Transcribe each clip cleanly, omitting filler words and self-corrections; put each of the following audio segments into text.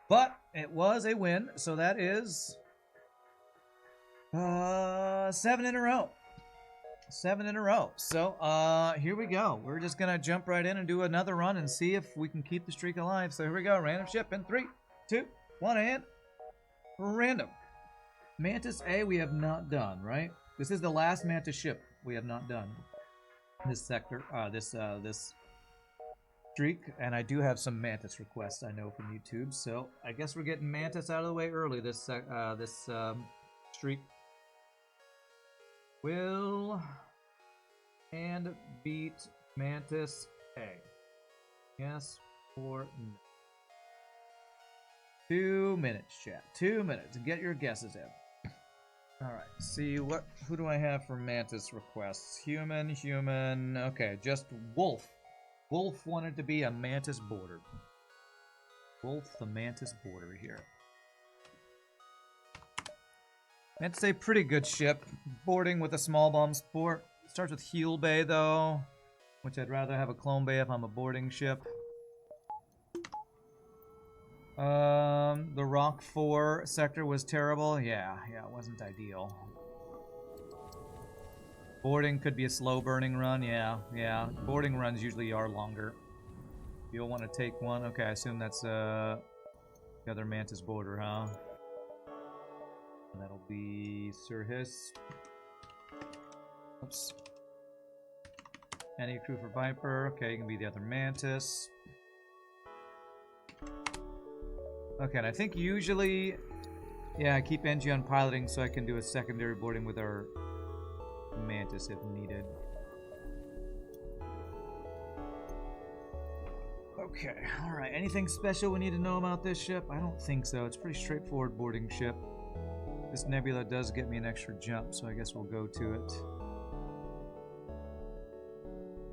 But it was a win, so that is 7 in a row. 7 in a row. So here we go. We're just gonna jump right in and do another run and see if we can keep the streak alive. So here we go. Random ship in 3, 2, 1, and random. Mantis A we have not done, right? This is the last Mantis ship we have not done. This sector, this streak, and I do have some Mantis requests I know from YouTube, so I guess we're getting Mantis out of the way early. This streak will and beat Mantis A. Yes or no? 2 minutes, chat. 2 minutes. Get your guesses in. All right. See what? Who do I have for Mantis requests? Human. Okay, just Wolf. Wolf wanted to be a Mantis boarder. Wolf, the Mantis boarder here. Mantis A, pretty good ship. Boarding with a small bomb support. Starts with Heal Bay though, which I'd rather have a Clone Bay if I'm a boarding ship. The Rock 4 sector was terrible. Yeah, it wasn't ideal. Boarding could be a slow burning run. Yeah. Boarding runs usually are longer. You'll want to take one. Okay, I assume that's the other Mantis boarder, huh? And that'll be Sir Hiss. Oops. Any crew for Viper. Okay, you can be the other Mantis. Okay, and I think usually, yeah, I keep NG on piloting so I can do a secondary boarding with our Mantis if needed. Okay, alright. Anything special we need to know about this ship? I don't think so. It's a pretty straightforward boarding ship. This nebula does get me an extra jump, so I guess we'll go to it.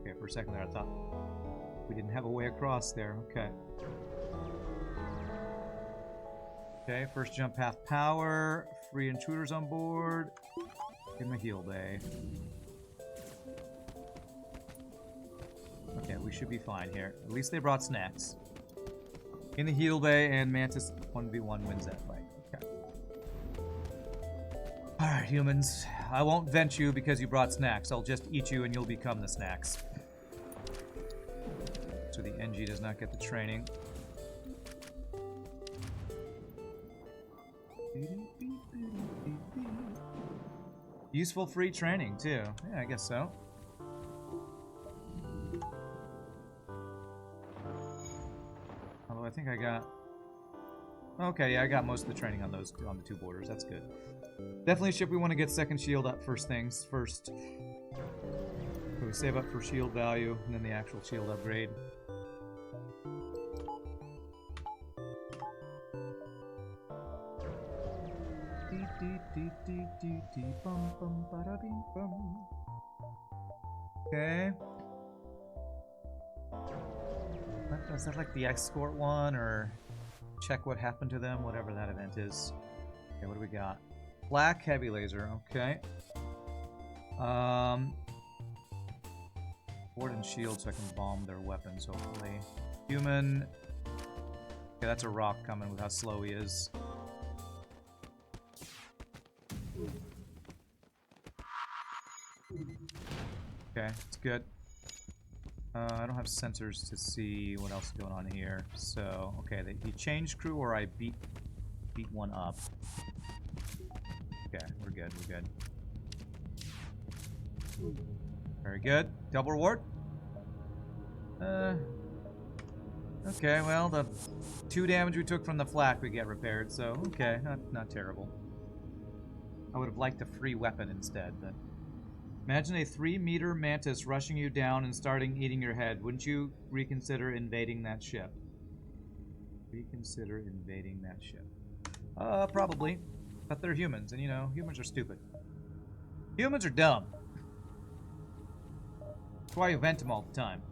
Okay, for a second there I thought we didn't have a way across there. Okay. Okay, first jump half power, free intruders on board, give him a heal bay. Okay, we should be fine here. At least they brought snacks. In the heal bay, and Mantis 1v1 wins that fight. Okay. Alright, humans. I won't vent you because you brought snacks. I'll just eat you and you'll become the snacks. So the NG does not get the training. Useful free training too. Yeah, I guess so. Although I think I got... Okay, yeah, I got most of the training on those on the 2 boarders. That's good. Definitely a ship we want to get second shield up first things first. So we save up for shield value and then the actual shield upgrade. Okay. Is that like the escort one, or check what happened to them, whatever that event is? Okay, what do we got? Black heavy laser, okay. Board and shield so I can bomb their weapons, hopefully. Human. Okay, that's a rock coming with how slow he is. Okay, it's good. I don't have sensors to see what else is going on here. So, okay, he changed crew or I beat one up. Okay, we're good, we're good. Very good. Double reward. Okay, well, the 2 damage we took from the flak we get repaired, so okay, not terrible. I would have liked a free weapon instead, but... Imagine a 3-meter Mantis rushing you down and starting eating your head. Wouldn't you reconsider invading that ship? Reconsider invading that ship. Probably. But they're humans, and you know, humans are stupid. Humans are dumb. That's why you vent them all the time.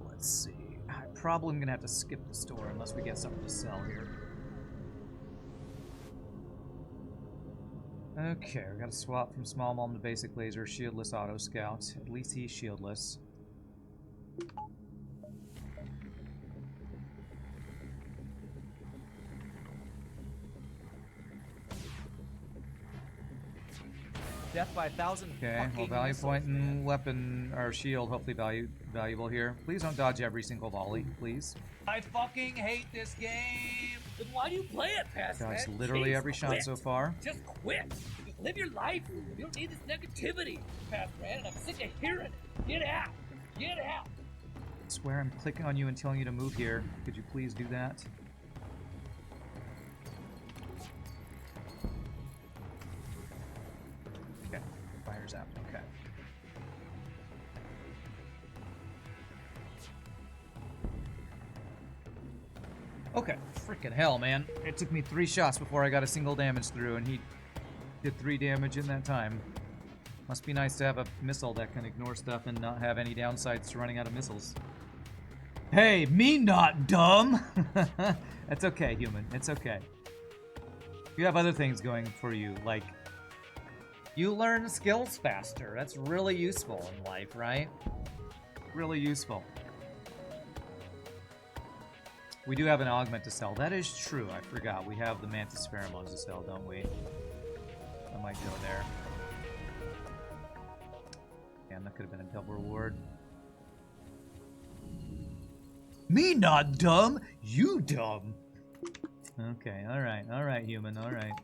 Let's see. I probably am gonna have to skip the store unless we get something to sell here. Okay, we gotta swap from small bomb to basic laser, shieldless auto scout. At least he's shieldless. Death by 1,000 Okay, well, value point and weapon or shield, hopefully valuable here. Please don't dodge every single volley, please. I fucking hate this game. Then why do you play it, Past Dodged Man? literally Jeez, every shot quit. so far. Just quit. Just live your life. You don't need this negativity, Past Man, and I'm sick of hearing it. Get out. Get out. I swear I'm clicking on you and telling you to move here. Could you please do that? Okay, fire's out. Okay. Okay, freaking hell, man. It took me 3 shots before I got a single damage through, and he did 3 damage in that time. Must be nice to have a missile that can ignore stuff and not have any downsides to running out of missiles. Hey, me not dumb! That's okay, human. It's okay. You have other things going for you, like you learn skills faster. That's really useful in life, right? Really useful. We do have an augment to sell. That is true. I forgot. We have the Mantis pheromones to sell, don't we? I might go there. Damn, that could have been a double reward. Me not dumb, you dumb. Okay, alright, human, alright.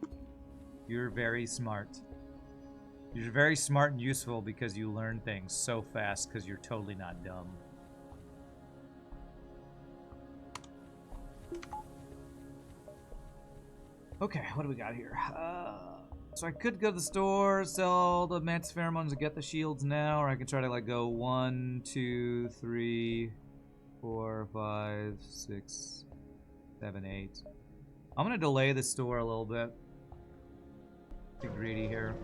You're very smart. You're very smart and useful because you learn things so fast because you're totally not dumb. Okay, what do we got here? So I could go to the store, sell the Mantis pheromones and get the shields now, or I can try to like go 1, 2, 3, 4, 5, 6, 7, 8. I'm gonna delay the store a little bit. Be greedy here.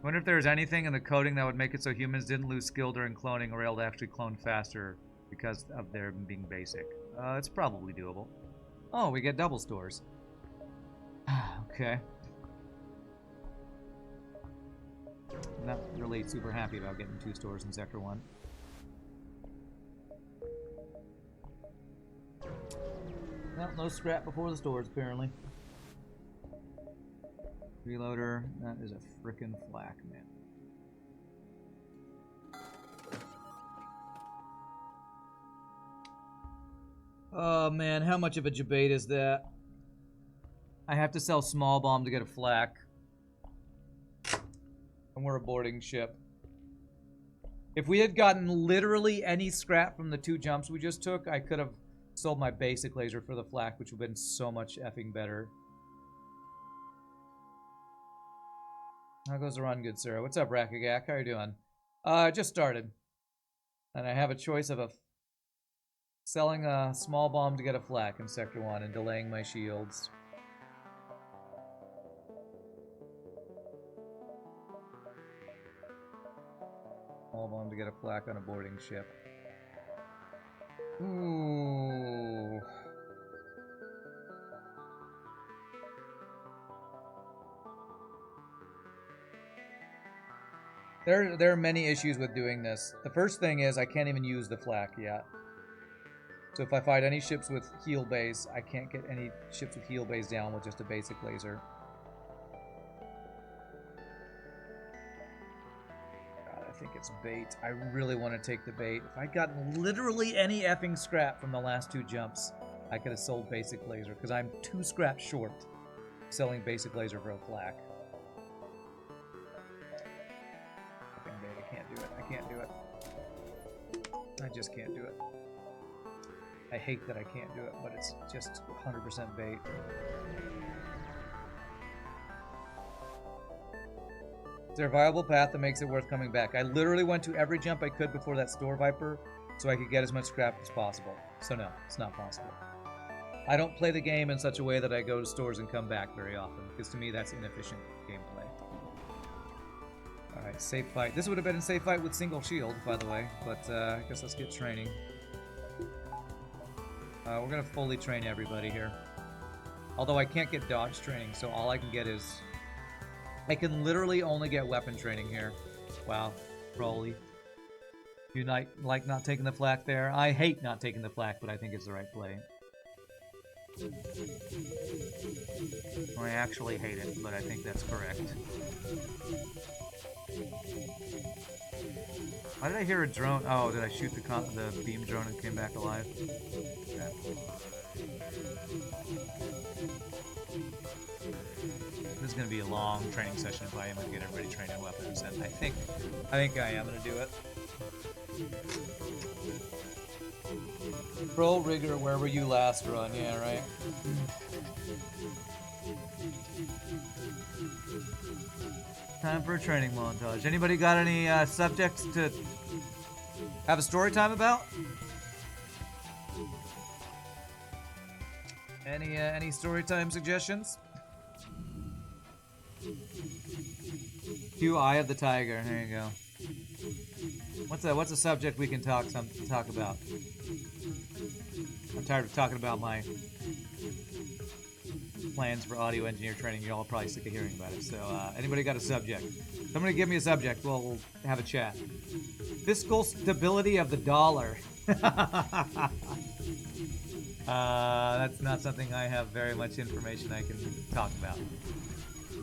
Wonder if there's anything in the coding that would make it so humans didn't lose skill during cloning or able to actually clone faster because of their being basic. It's probably doable. Oh, we get double stores. Okay. I'm not really super happy about getting 2 stores in Sector 1. Well, no scrap before the stores, apparently. Reloader, that is a frickin' flak, man. Oh man, how much of a debate is that? I have to sell small bomb to get a flak. And we're a boarding ship. If we had gotten literally any scrap from the 2 jumps we just took, I could have sold my basic laser for the flak, which would have been so much effing better. How goes the run, good sir? What's up, Rakagak? How are you doing? Just started. And I have a choice of selling a small bomb to get a flak in Sector 1 and delaying my shields. Small bomb to get a flak on a boarding ship. Ooh. There are many issues with doing this. The first thing is I can't even use the flak yet. So if I fight any ships with heal bays, I can't get any ships with heal bays down with just a basic laser. God, I think it's bait. I really want to take the bait. If I'd gotten literally any effing scrap from the last 2 jumps, I could have sold basic laser, because I'm 2 scraps short selling basic laser for a flak. I can't do it. I can't do it. I just can't do it. I hate that I can't do it, but it's just 100% bait. Is there a viable path that makes it worth coming back? I literally went to every jump I could before that store viper so I could get as much scrap as possible. So no, it's not possible. I don't play the game in such a way that I go to stores and come back very often, because to me that's inefficient gameplay. Alright, safe fight. This would have been a safe fight with single shield, by the way, but I guess let's get training. We're going to fully train everybody here. Although I can't get dodge training, so all I can get is... I can literally only get weapon training here. Wow, Broly. You like not taking the flak there? I hate not taking the flak, but I think it's the right play. I actually hate it, but I think that's correct. Why did I hear a drone? Oh, did I shoot the beam drone and came back alive? Okay. This is gonna be a long training session if I am gonna get everybody trained in weapons, and I think I am gonna do it. Pro Rigger, where were you last run? Yeah, right. Time for a training montage. Anybody got any subjects to have a story time about? Any story time suggestions? Cue Eye of the Tiger. There you go. What's a subject we can talk about? I'm tired of talking about my plans for audio engineer training. You're all probably sick of hearing about it. So, anybody got a subject? Somebody give me a subject. We'll have a chat. Fiscal stability of the dollar. That's not something I have very much information I can talk about.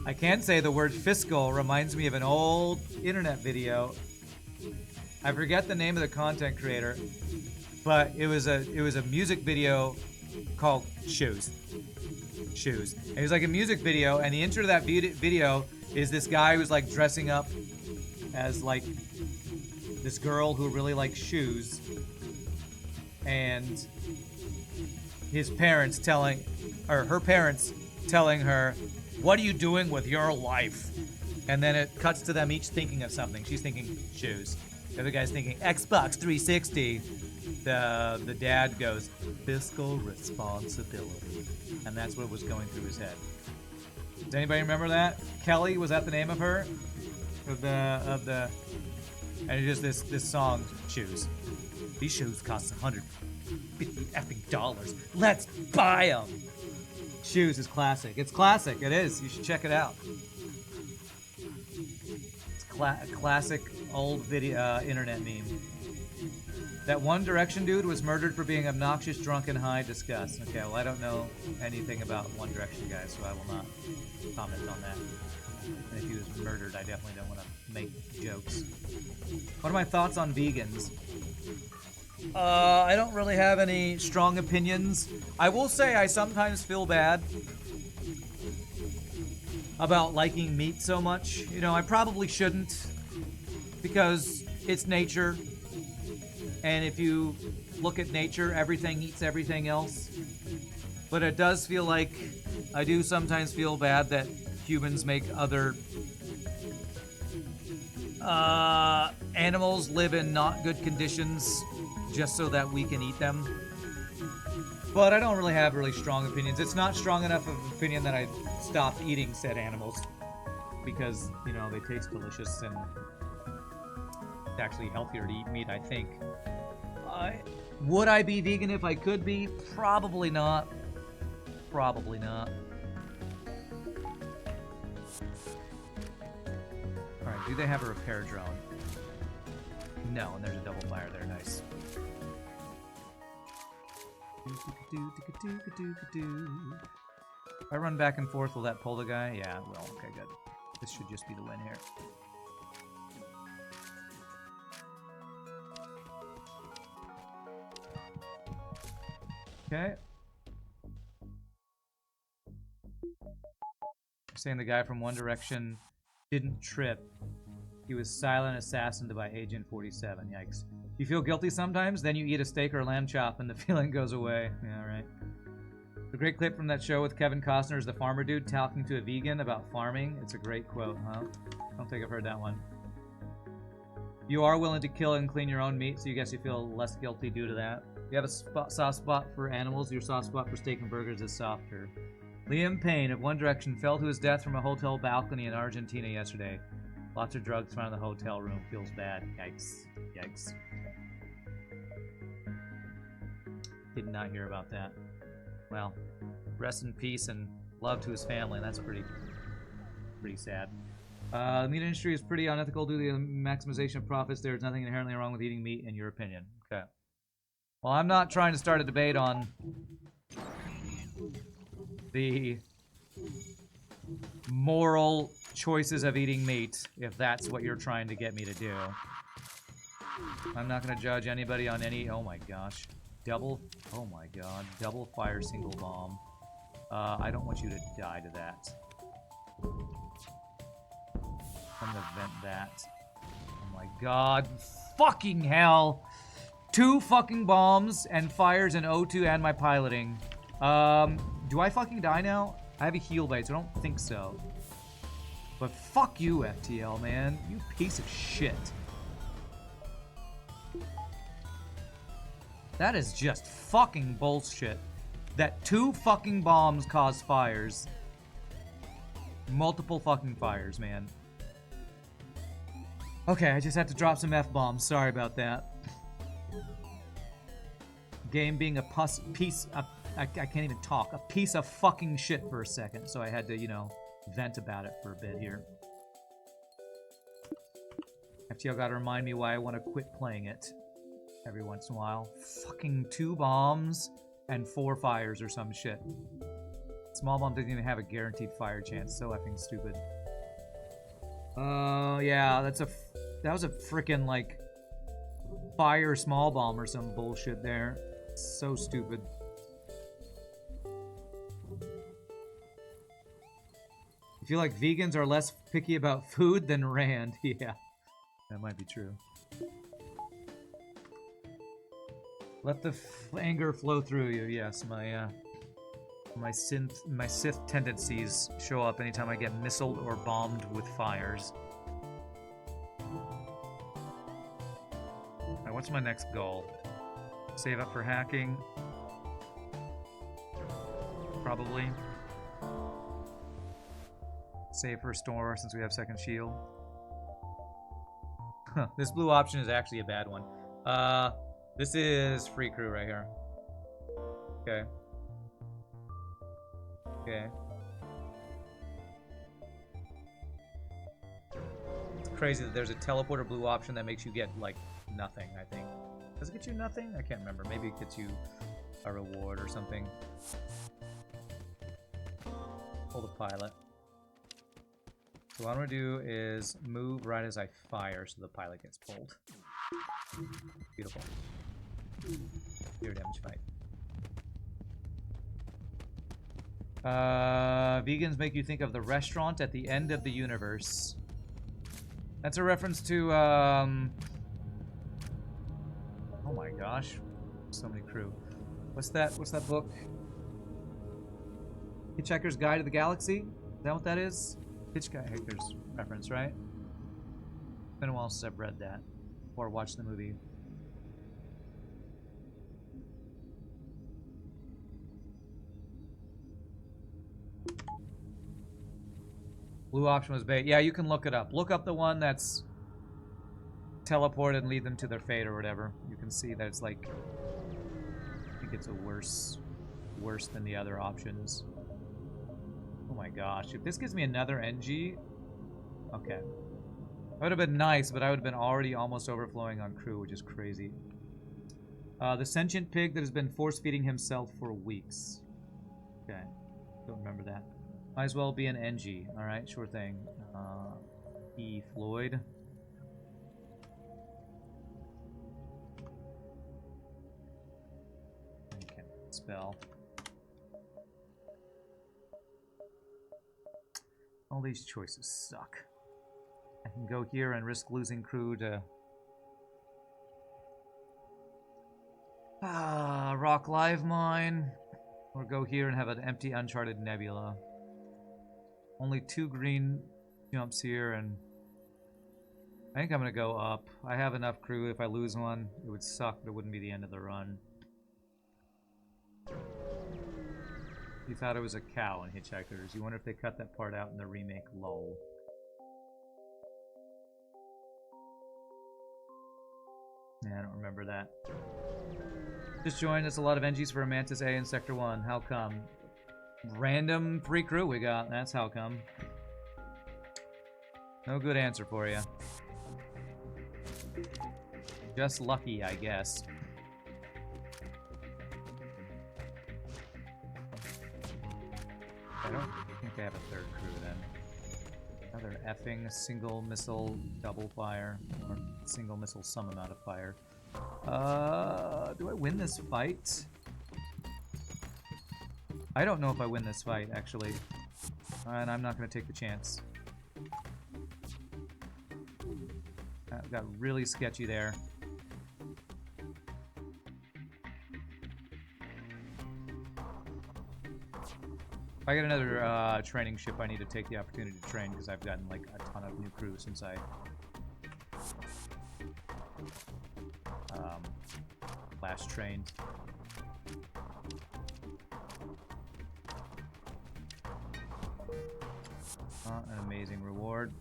I can say the word fiscal reminds me of an old internet video. I forget the name of the content creator, but it was a music video called Shoes. And it was like a music video, and the intro to that video is this guy who's like dressing up as like this girl who really likes shoes, and her parents telling her, "What are you doing with your life?" And then it cuts to them each thinking of something. She's thinking shoes. The other guy's thinking Xbox 360. The dad goes, fiscal responsibility. And that's what was going through his head. Does anybody remember that? Kelly, was that the name of her? And it's just this song, Shoes. These shoes cost $150 effing. Let's buy them. Shoes is classic. It's classic. It is. You should check it out. It's classic old video internet meme. That One Direction dude was murdered for being obnoxious, drunk, and high. Discuss. Okay, well, I don't know anything about One Direction guys, so I will not comment on that. And if he was murdered, I definitely don't want to make jokes. What are my thoughts on vegans? I don't really have any strong opinions. I will say I sometimes feel bad about liking meat so much. You know, I probably shouldn't, because it's nature. And if you look at nature, everything eats everything else. But it does feel like, I do sometimes feel bad that humans make other animals live in not good conditions just so that we can eat them. But I don't really have really strong opinions. It's not strong enough of an opinion that I stopped eating said animals, because, you know, they taste delicious and it's actually healthier to eat meat, I think. Would I be vegan if I could be? Probably not. Probably not. Alright, do they have a repair drone? No, and there's a double fire there. Nice. If I run back and forth, will that pull the guy? Yeah, it will. Okay, good. This should just be the win here. Okay. Saying the guy from One Direction didn't trip. He was silent assassined by Agent 47. Yikes. You feel guilty sometimes? Then you eat a steak or a lamb chop and the feeling goes away. Yeah, right. The great clip from that show with Kevin Costner is the farmer dude talking to a vegan about farming. It's a great quote, huh? I don't think I've heard that one. You are willing to kill and clean your own meat, so you guess you feel less guilty due to that. You have a soft spot for animals. Your soft spot for steak and burgers is softer. Liam Payne of One Direction fell to his death from a hotel balcony in Argentina yesterday. Lots of drugs found in the hotel room. Feels bad. Yikes. Yikes. Did not hear about that. Well, rest in peace and love to his family. That's pretty sad. The meat industry is pretty unethical due to the maximization of profits. There is nothing inherently wrong with eating meat, in your opinion. Okay. Well, I'm not trying to start a debate on the moral choices of eating meat, if that's what you're trying to get me to do. I'm not going to judge anybody on any... Oh my gosh. Double... Oh my god. Double fire single bomb. I don't want you to die to that. I'm going to vent that. Oh my god. Fucking hell. 2 fucking bombs and fires in O2 and my piloting. Do I fucking die now? I have a heal bait, so I don't think so. But fuck you, FTL, man. You piece of shit. That is just fucking bullshit. That 2 fucking bombs cause fires. Multiple fucking fires, man. Okay, I just had to drop some F-bombs. Sorry about that. Game being a piece of... I can't even talk. A piece of fucking shit for a second. So I had to, you know, vent about it for a bit here. FTL gotta remind me why I want to quit playing it every once in a while. Fucking 2 bombs and 4 fires or some shit. Small bomb doesn't even have a guaranteed fire chance. So effing stupid. Yeah, that was a freaking like fire small bomb or some bullshit there. So stupid. I feel like vegans are less picky about food than Rand. Yeah, that might be true. Let the anger flow through you. Yes, my Sith tendencies show up anytime I get missiled or bombed with fires. Alright, what's my next goal? Save up for hacking. Probably. Save for store since we have second shield. Huh, this blue option is actually a bad one. This is free crew right here. Okay. Okay. It's crazy that there's a teleporter blue option that makes you get, like, nothing, I think. Does it get you nothing? I can't remember. Maybe it gets you a reward or something. Pull the pilot. So what I'm going to do is move right as I fire so the pilot gets pulled. Beautiful. Zero damage fight. Vegans make you think of the restaurant at the end of the universe. That's a reference to, oh my gosh. So many crew. What's that book? Hitchhiker's Guide to the Galaxy? Is that what that is? Hitchhiker's reference, right? It's been a while since I've read that or watched the movie. Blue option was bait. Yeah, you can look it up. Look up the one that's teleported and lead them to their fate or whatever. You can see that it's like, I think it's a worse than the other options. Oh my gosh, if this gives me another NG, okay. That would have been nice, but I would have been already almost overflowing on crew, which is crazy. The sentient pig that has been force-feeding himself for weeks. Okay, don't remember that. Might as well be an NG. Alright, sure thing. E. Floyd. I can't spell. All these choices suck. I can go here and risk losing crew to... Rock Live Mine. Or go here and have an empty Uncharted Nebula. Only 2 green jumps here, and I think I'm going to go up. I have enough crew. If I lose one, it would suck, but it wouldn't be the end of the run. You thought it was a cow in Hitchhikers. You wonder if they cut that part out in the remake, lol. Yeah, I don't remember that. Just joined us a lot of NGs for a Mantis A in Sector 1. How come? Random free crew we got. That's how come. No good answer for you. Just lucky, I guess. I don't think they have a third crew then. Another effing single missile double fire, or single missile some amount of fire. Do I win this fight? I don't know if I win this fight, actually. And I'm not going to take the chance. That got really sketchy there. If I get another training ship, I need to take the opportunity to train because I've gotten like a ton of new crew since I last trained. An amazing reward.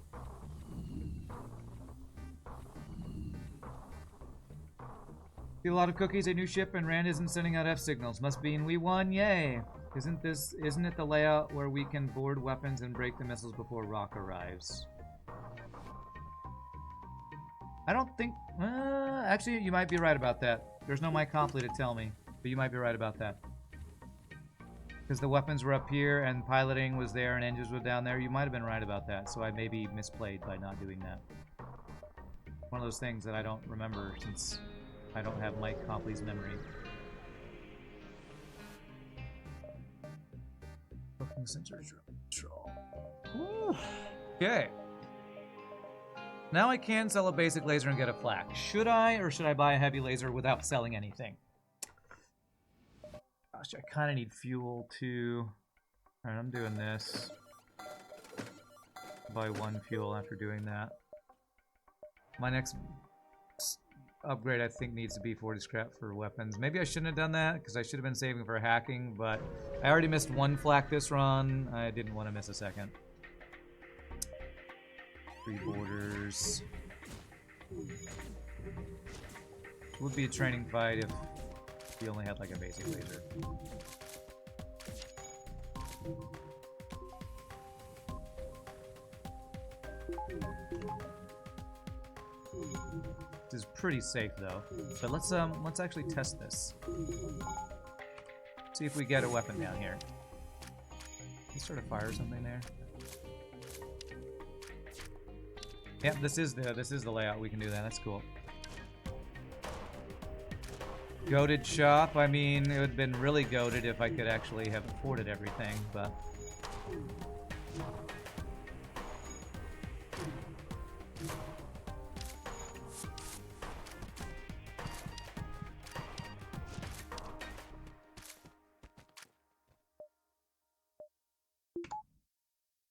See a lot of cookies, a new ship, and Rand isn't sending out F signals. Must mean we won, yay! Isn't it the layout where we can board weapons and break the missiles before Rock arrives? I don't think... actually, you might be right about that. There's no my comply to tell me, but you might be right about that. Because the weapons were up here, and piloting was there, and engines were down there. You might have been right about that, so I may be misplayed by not doing that. One of those things that I don't remember, since I don't have Mike Copley's memory. Booking sensor control. Okay. Now I can sell a basic laser and get a flak. Should I, or should I buy a heavy laser without selling anything? Gosh, I kind of need fuel too. Alright, I'm doing this. Buy one fuel after doing that. My next upgrade, I think, needs to be 40 scrap for weapons. Maybe I shouldn't have done that, because I should have been saving for hacking, but I already missed one flak this run. I didn't want to miss a second. 3 borders. It would be a training fight if he only had like a basic laser. This is pretty safe though. But let's actually test this. See if we get a weapon down here. Let's sort of fire something there. Yep, this is the layout. We can do that. That's cool. Goated shop. I mean, it would have been really goated if I could actually have afforded everything, but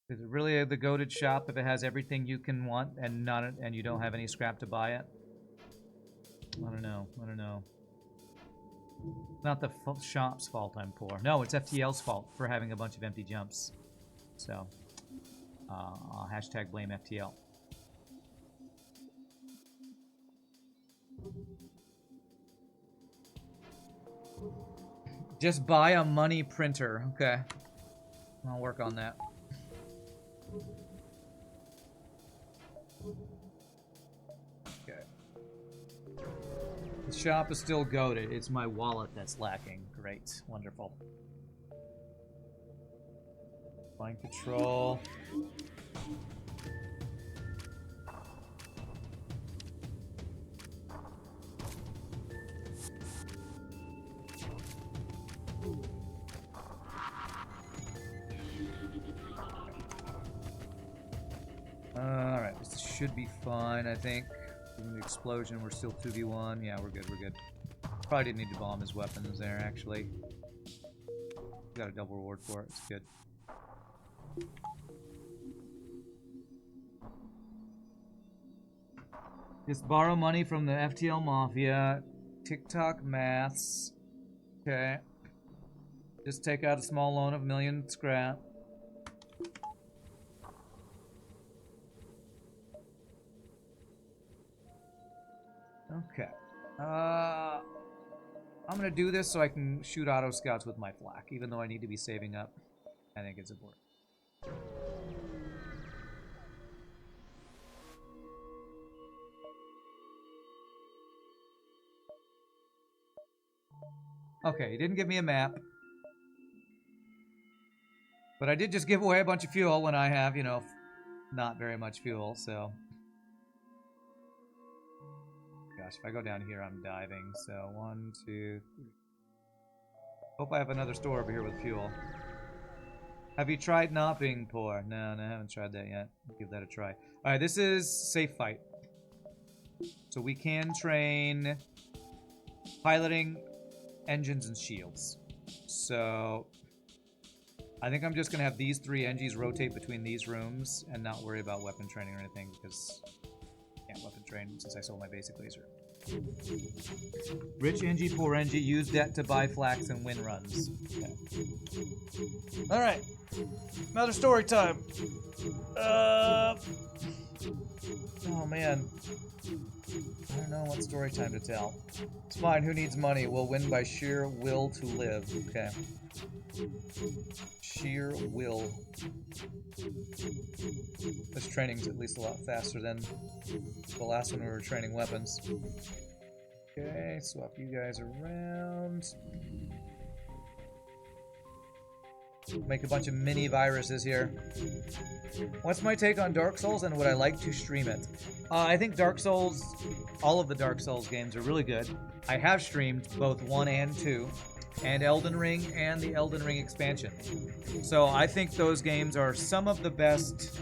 is it really the goated shop if it has everything you can want and and you don't have any scrap to buy it? I don't know. I don't know. Not the shop's fault I'm poor. No, it's FTL's fault for having a bunch of empty jumps. So, I'll hashtag blame FTL. Just buy a money printer. Okay. I'll work on that. Okay. The shop is still goated. It's my wallet that's lacking. Great. Wonderful. Flying patrol. Alright, this should be fine, I think. Even the explosion, we're still 2v1. Yeah, we're good, we're good. Probably didn't need to bomb his weapons there, actually. Got a double reward for it, it's good. Just borrow money from the FTL Mafia. TikTok maths. Okay. Just take out a small loan of $1 million scrap. Okay. I'm gonna do this so I can shoot auto scouts with my flak, even though I need to be saving up. I think it's important. Okay, he didn't give me a map. But I did just give away a bunch of fuel when I have, you know, not very much fuel, so... Gosh, if I go down here, I'm diving. So, 1, 2, 3. Hope I have another store over here with fuel. Have you tried not being poor? No, I haven't tried that yet. I'll give that a try. Alright, this is safe fight. So we can train piloting, engines, and shields. So I think I'm just going to have these 3 NGs rotate between these rooms and not worry about weapon training or anything because I can't weapon train since I sold my basic laser. Rich NG, poor NG, use debt to buy flax and win runs. Okay. Alright. Another story time. Oh man. I don't know what story time to tell. It's fine, who needs money? We'll win by sheer will to live. Okay. Sheer will. This training's at least a lot faster than the last one we were training weapons. Okay, swap you guys around. Make a bunch of mini viruses here. What's my take on Dark Souls and would I like to stream it? I think Dark Souls, all of the Dark Souls games are really good. I have streamed both 1 and 2, and Elden Ring and the Elden Ring expansion. So I think those games are some of the best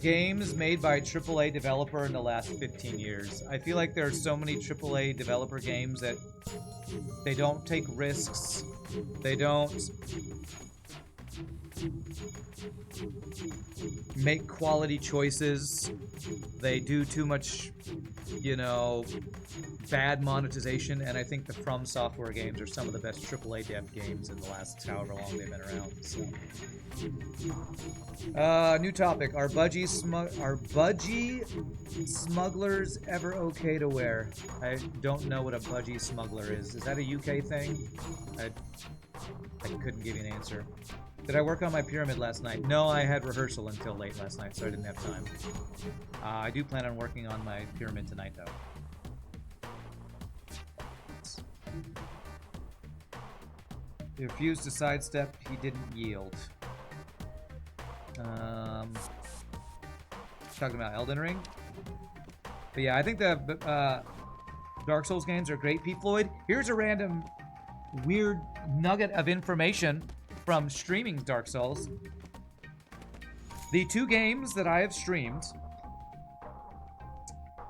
games made by a AAA developer in the last 15 years. I feel like there are so many AAA developer games that they don't take risks. They don't make quality choices. They do too much, you know, bad monetization, and I think the From Software games are some of the best AAA dev games in the last however long they've been around. So. New topic. Are budgie smugglers ever okay to wear? I don't know what a budgie smuggler is. Is that a UK thing? I couldn't give you an answer. Did I work on my pyramid last night? No, I had rehearsal until late last night, so I didn't have time. I do plan on working on my pyramid tonight, though. He refused to sidestep. He didn't yield. Talking about Elden Ring. But yeah, I think the Dark Souls games are great. Pete Floyd, here's a random weird nugget of information from streaming Dark Souls. The 2 games that I have streamed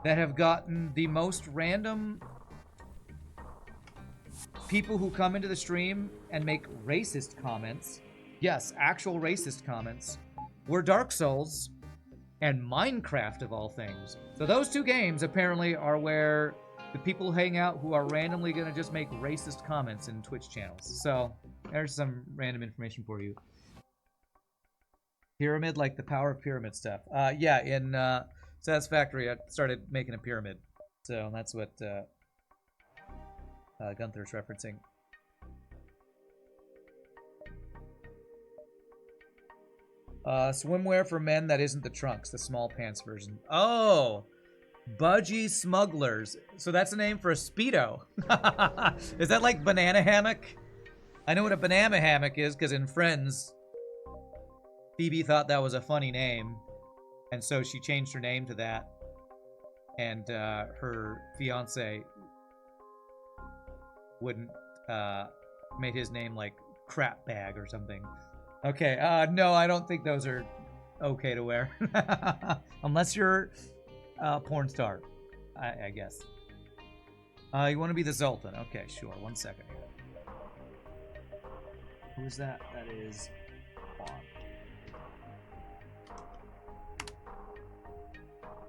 that have gotten the most random people who come into the stream and make racist comments, yes, actual racist comments, were Dark Souls and Minecraft of all things. So those 2 games apparently are where the people hang out who are randomly going to just make racist comments in Twitch channels. So there's some random information for you. Pyramid, like the power of pyramid stuff. Yeah, in Satisfactory, I started making a pyramid. So that's what Gunther's referencing. Swimwear for men that isn't the trunks, the small pants version. Oh! Budgie smugglers. So that's a name for a Speedo. Is that like banana hammock? I know what a banana hammock is because in Friends, Phoebe thought that was a funny name. And so she changed her name to that. And her fiance wouldn't made his name like crap bag or something. Okay, no, I don't think those are okay to wear. Unless you're a porn star, I guess. You want to be the Zoltan. Okay, sure. 1 second here. Who's that? That is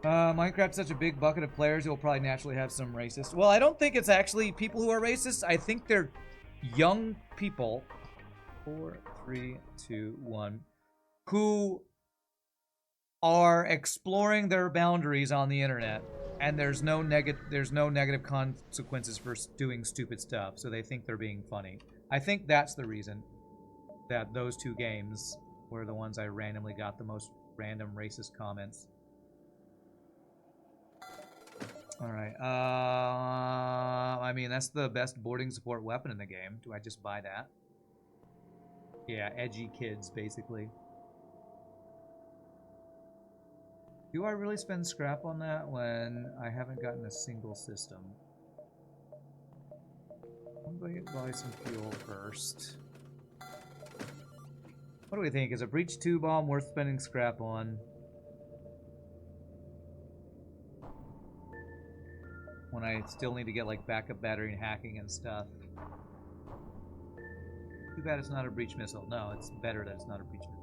Minecraft's such a big bucket of players, it will probably naturally have some racist. Well, I don't think it's actually people who are racist. I think they're young people. 4, 3, 2, 1. Who are exploring their boundaries on the internet, and there's no negative consequences for doing stupid stuff, so they think they're being funny. I think that's the reason that those 2 games were the ones I randomly got the most random racist comments. All right. I mean, that's the best boarding support weapon in the game. Do I just buy that? Yeah, edgy kids, basically. Do I really spend scrap on that when I haven't gotten a single system? I'm going to buy some fuel first. What do we think? Is a Breach 2 bomb worth spending scrap on? When I still need to get like backup battery and hacking and stuff. Too bad it's not a breach missile. No, it's better that it's not a breach missile.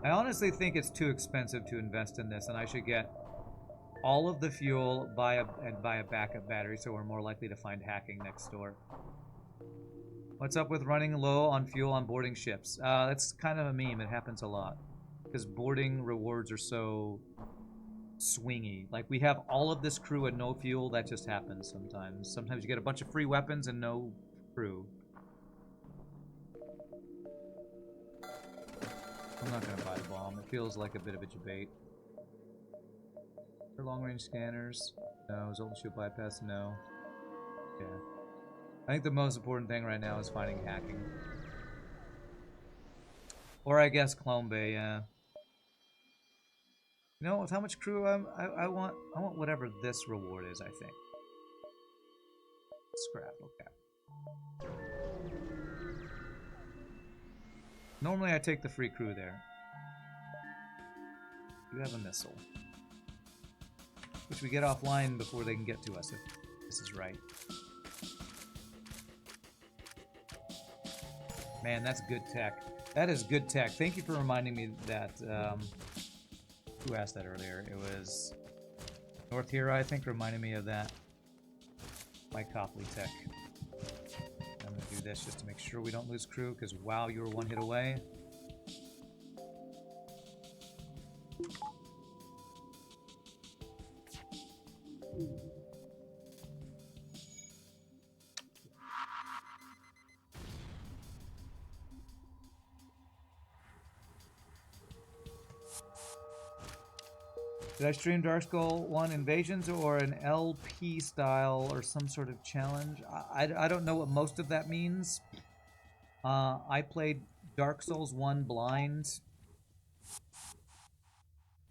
I honestly think it's too expensive to invest in this, and I should get all of the fuel, buy a backup battery, so we're more likely to find hacking next door. What's up with running low on fuel on boarding ships? That's kind of a meme. It happens a lot because boarding rewards are so swingy. Like, we have all of this crew and no fuel. That just happens sometimes. Sometimes you get a bunch of free weapons and no crew. I'm not gonna buy the bomb. It feels like a bit of a debate. For long-range scanners, no. Zoltan shield bypass, no. Yeah. I think the most important thing right now is finding hacking. Or I guess Clone Bay, yeah. You know, with how much crew I want whatever this reward is, I think. Scrap, okay. Normally I take the free crew there. You have a missile. Which we get offline before they can get to us, if this is right. Man, that's good tech. That is good tech. Thank you for reminding me that, who asked that earlier? It was North Hero, I think, reminded me of that. Mike Copley tech. I'm gonna do this just to make sure we don't lose crew, because wow, you were one hit away. Did I stream Dark Skull 1 Invasions or an LP style or some sort of challenge? I don't know what most of that means. I played Dark Souls 1 blind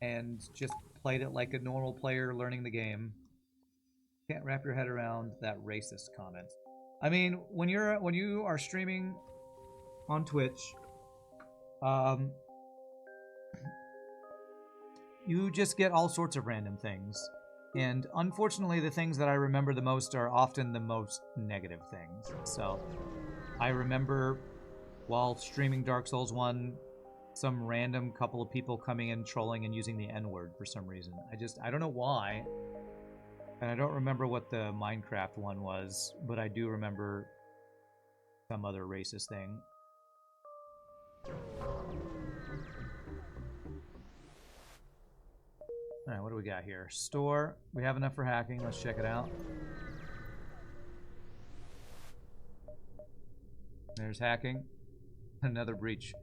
and just played it like a normal player learning the game. Can't wrap your head around that racist comment. I mean, when you are streaming on Twitch, you just get all sorts of random things. And unfortunately, the things that I remember the most are often the most negative things. So, I remember while streaming Dark Souls 1, some random couple of people coming in trolling and using the N-word for some reason. I don't know why. And I don't remember what the Minecraft one was, but I do remember some other racist thing. Alright, what do we got here? Store. We have enough for hacking. Let's check it out. There's hacking. Another breach.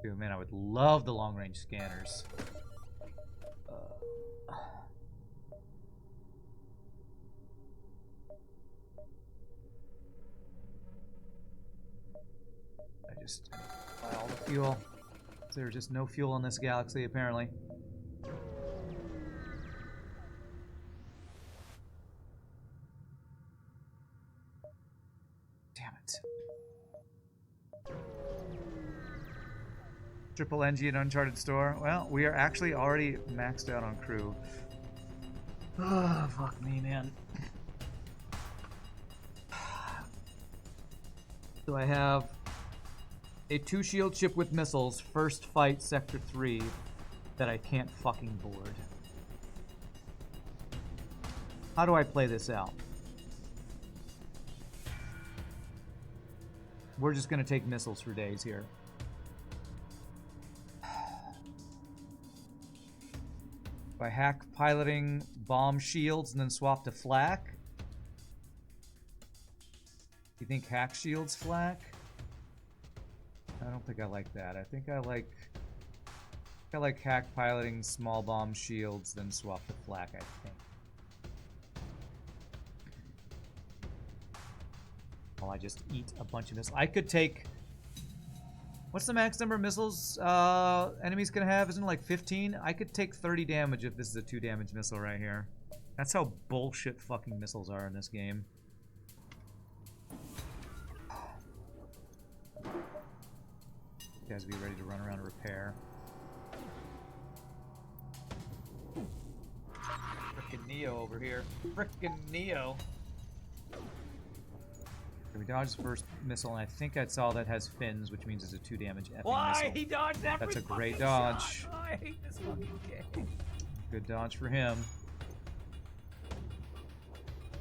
Dude, man, I would love the long-range scanners. I just buy all the fuel. There's just no fuel in this galaxy, apparently. Damn it. Triple NG and Uncharted Store. Well, we are actually already maxed out on crew. Oh, fuck me, man. So I have a 2-shield ship with missiles, first fight Sector 3, that I can't fucking board. How do I play this out? We're just gonna take missiles for days here. If I hack piloting bomb shields and then swap to flak, you think hack shields flak? I don't think I like that. I think I like hack piloting small bomb shields, then swap to flak, I think. I just eat a bunch of missiles. I could take... What's the max number of missiles enemies can have? Isn't it like 15? I could take 30 damage if this is a 2 damage missile right here. That's how bullshit fucking missiles are in this game. You guys be ready to run around and repair. Frickin' Neo over here. Frickin' Neo. Okay, we dodged the first missile, and I think I saw that has fins, which means it's a 2 damage effing Why? missile. He dodged every That's a great fucking dodge. shot. Oh, I hate this fucking game. Good dodge for him.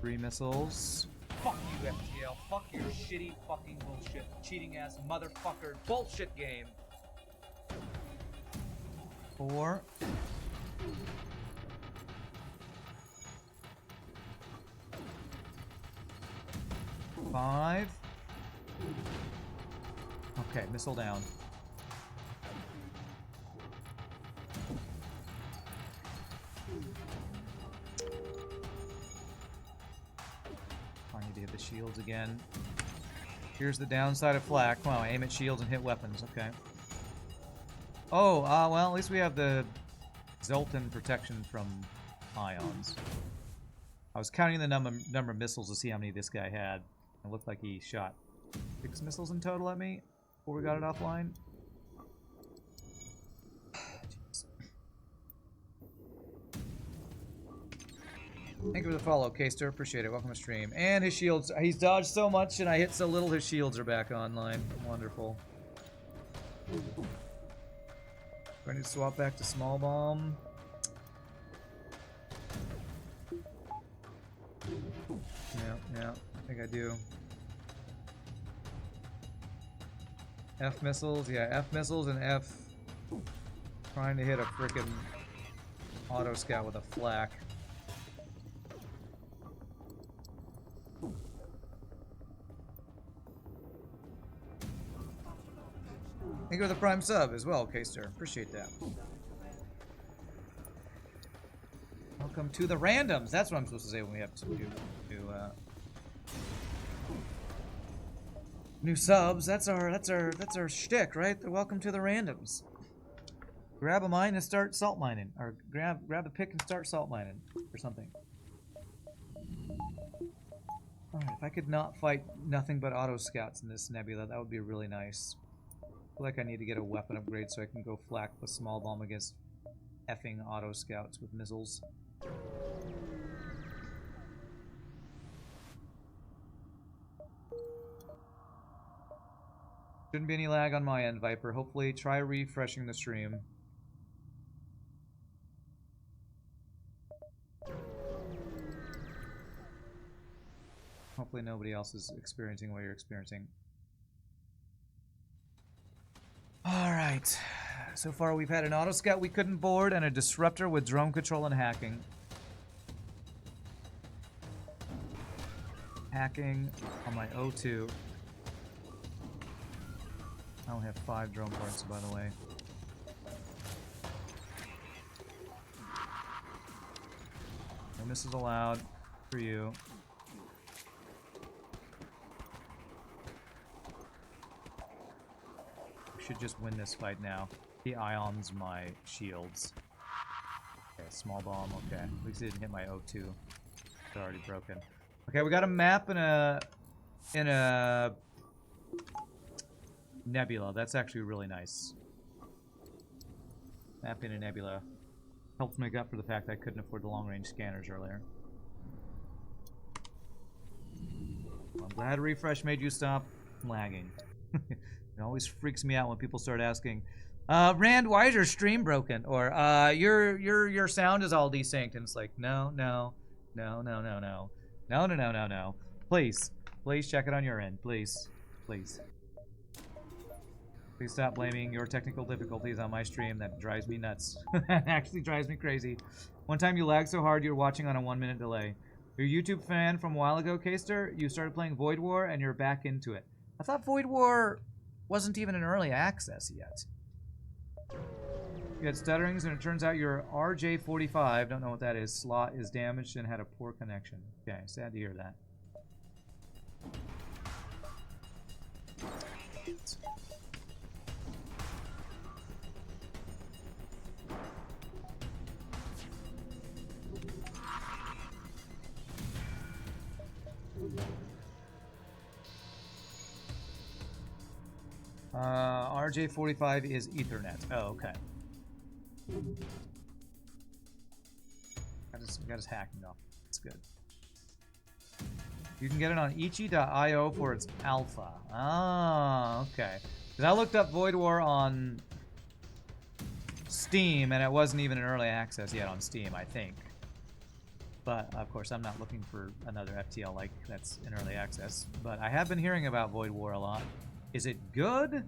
3 missiles. Fuck you, FTL. Fuck your shitty fucking bullshit. Cheating ass motherfucker bullshit game. 4. 5. Okay, missile down. I need to hit the shields again. Here's the downside of flak. Wow, aim at shields and hit weapons. Okay. Oh, well, at least we have the Zoltan protection from ions. I was counting the number of missiles to see how many this guy had. It looked like he shot 6 missiles in total at me before we got it offline. Thank you for the follow, Kaster. Appreciate it. Welcome to stream. And his shields. He's dodged so much and I hit so little, his shields are back online. Wonderful. Do I need to swap back to small bomb? Yeah, I think I do. F missiles, yeah, F missiles and F trying to hit a frickin' auto scout with a flak. Thank you for the prime sub as well, Kaster. Appreciate that. Welcome to the randoms. That's what I'm supposed to say when we have to do new subs. That's our shtick, right? Welcome to the randoms. Grab a mine and start salt mining, or grab a pick and start salt mining, or something. All right, if I could not fight nothing but auto scouts in this nebula, that would be really nice. I feel like I need to get a weapon upgrade so I can go flak with small bomb against effing auto scouts with missiles. Shouldn't be any lag on my end, Viper. Hopefully, try refreshing the stream. Hopefully nobody else is experiencing what you're experiencing. Alright. So far we've had an auto scout we couldn't board and a disruptor with drone control and hacking. Hacking on my O2. I only have 5 drone parts, by the way. No misses allowed for you. We should just win this fight now. He ions my shields. Okay, small bomb, okay. At least it didn't hit my O2. It's already broken. Okay, we got a map and a nebula. That's actually really nice. Map in a nebula. Helps make up for the fact I couldn't afford the long-range scanners earlier. Well, I'm glad a refresh made you stop lagging. It always freaks me out when people start asking, Rand, why is your stream broken? Or your sound is all desynced. And it's like, no. Please check it on your end. Please stop blaming your technical difficulties on my stream. That drives me nuts. That actually drives me crazy. One time you lagged so hard you were watching on a 1-minute delay. You're a YouTube fan from a while ago, Kaster. You started playing Void War and you're back into it. I thought Void War wasn't even in early access yet. You had stutterings and it turns out your RJ45, don't know what that is, slot is damaged and had a poor connection. Okay, sad to hear that. RJ45 is Ethernet. Oh, okay. Got his hacking though. That's good. You can get it on ichi.io for its alpha. Ah, okay. Because I looked up Void War on Steam, and it wasn't even in early access yet on Steam, I think. But, of course, I'm not looking for another FTL like that's in early access. But I have been hearing about Void War a lot. Is it good?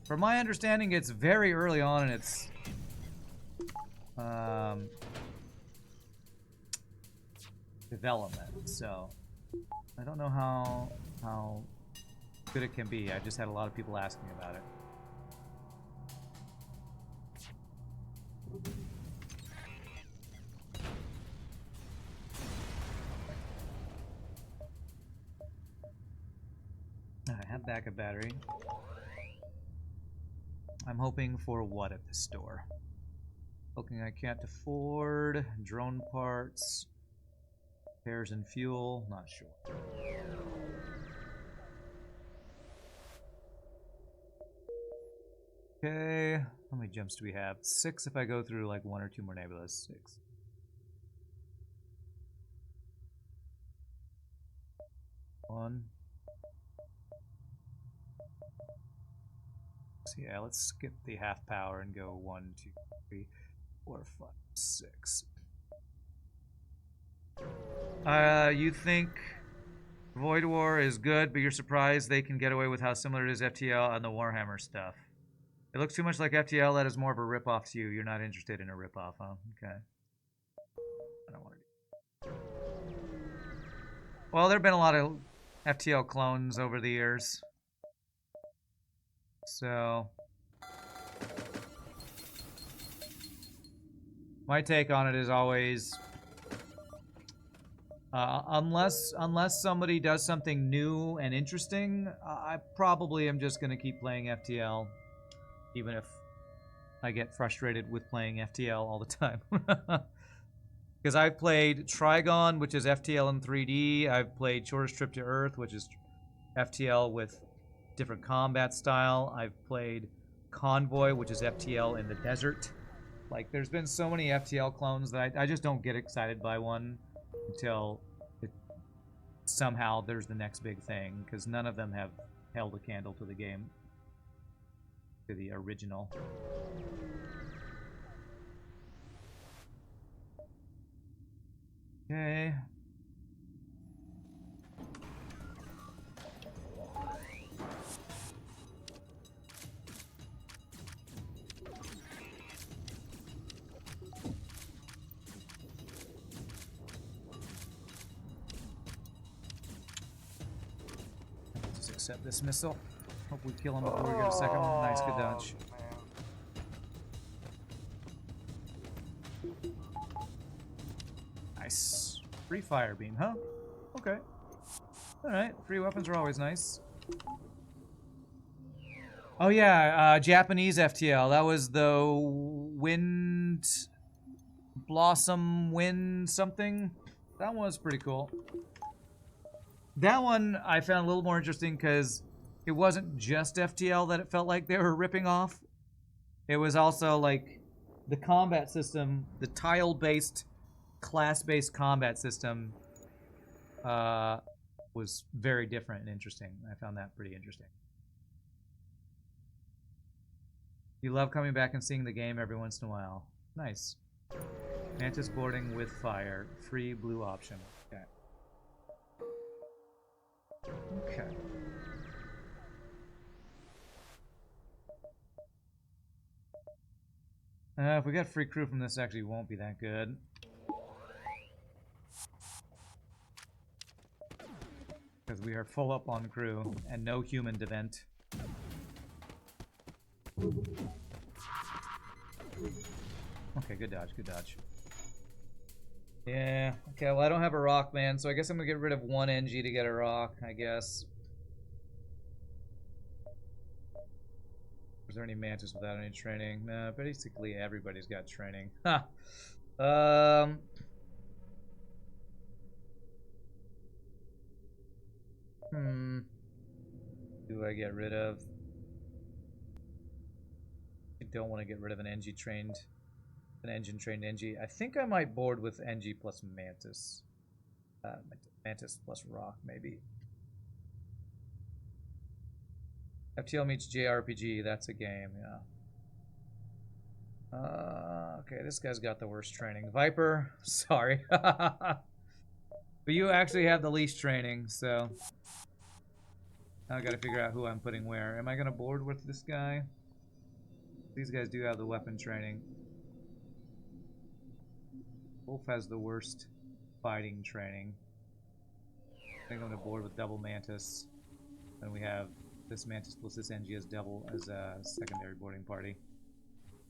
From my understanding, it's very early on in its development, so I don't know how good it can be. I just had a lot of people asking about it. I have backup battery. I'm hoping for what at the store? Looking I can't afford. Drone parts. Repairs and fuel. Not sure. Okay. How many jumps do we have? 6 if I go through like 1 or 2 more nebulas. 6. One. So yeah, let's skip the half power and go 1, 2, 3, 4, 5, 6. You think Void War is good, but you're surprised they can get away with how similar it is FTL and the Warhammer stuff. It looks too much like FTL. That is more of a ripoff to you. You're not interested in a ripoff, huh? Okay. I don't want to do. Well, there have been a lot of FTL clones over the years. So my take on it is always unless somebody does something new and interesting, I probably am just going to keep playing FTL, even if I get frustrated with playing FTL all the time. Because I've played Trigon, which is FTL in 3D. I've played Shortest Trip to Earth, which is FTL with different combat style. I've played Convoy, which is FTL in the desert. Like, there's been so many FTL clones that I just don't get excited by one until somehow there's the next big thing, because none of them have held a candle to the game, to the original. Okay. Just accept this missile. Hope we kill him before we get a second one. Nice, good dodge. Nice. Free fire beam, huh? Okay. Alright, free weapons are always nice. Oh yeah, Japanese FTL. That was the Wind... Blossom Wind something. That one was pretty cool. That one I found a little more interesting because it wasn't just FTL that it felt like they were ripping off. It was also like the combat system, the tile-based, class-based combat system was very different and interesting. I found that pretty interesting. You love coming back and seeing the game every once in a while. Nice. Mantis boarding with fire. Free blue option. Okay. Okay. If we get free crew from this, actually won't be that good. Because we are full up on crew and no human to vent. Okay, good dodge, good dodge. Yeah, okay, well I don't have a rock, man, so I guess I'm gonna get rid of one NG to get a rock, I guess. there any Mantis without any training? No, basically everybody's got training. Ha! Um... Do I get rid of... I don't want to get rid of an engine-trained NG. I think I might board with NG plus Mantis. Mantis plus Rock, maybe. FTL meets JRPG, that's a game, yeah. Okay, this guy's got the worst training. Viper, sorry. But you actually have the least training, so... Now I gotta figure out who I'm putting where. Am I gonna board with this guy? These guys do have the weapon training. Wolf has the worst fighting training. I think I'm gonna board with double Mantis. And we have this Mantis plus this NG as double as a secondary boarding party.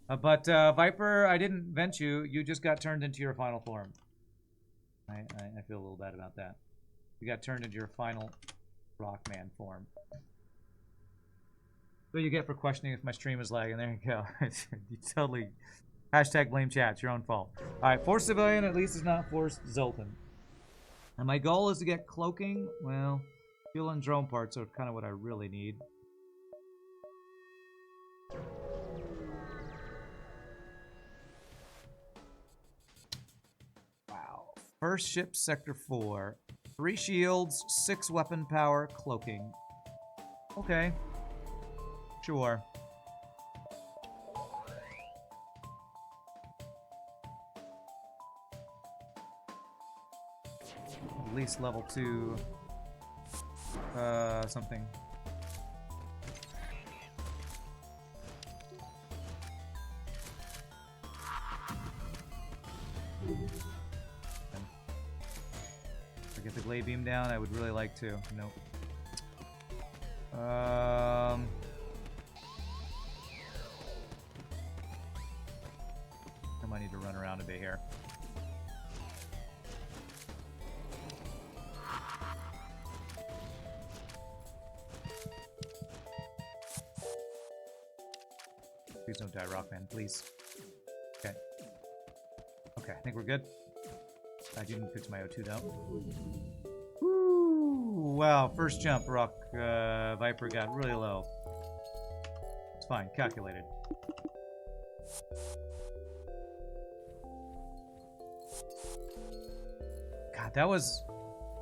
But Viper, I didn't vent you. You just got turned into your final form. I feel a little bad about that. You got turned into your final Rockman form. What you get for questioning if my stream is lagging. There you go. You totally... Hashtag blame chat. It's your own fault. Alright, force civilian at least is not forced Zoltan. And my goal is to get cloaking. Well, fuel and drone parts are kind of what I really need. Wow. First ship, Sector 4. 3 shields, 6 weapon power, cloaking. Okay. Sure. At least level 2. Something. Get the glade beam down. I would really like to. Nope. I might need to run around a bit here. Please don't die, Rockman. Please. Okay. Okay, I think we're good. I didn't fix my O2 though. Woo! Wow, first jump, Viper got really low. It's fine, calculated. God, that was...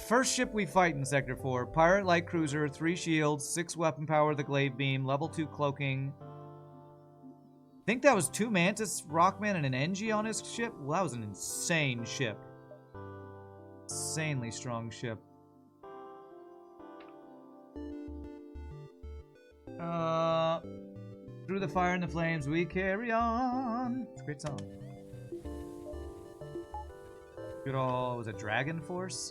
First ship we fight in Sector 4. Pirate light cruiser, 3 shields, 6 weapon power, the glaive beam, level 2 cloaking. I think that was 2 Mantis, Rockman, and an NG on his ship. Well, that was an insane ship. Insanely strong ship. Through the fire and the flames we carry on. It's a great song. Good old, was it Dragon Force?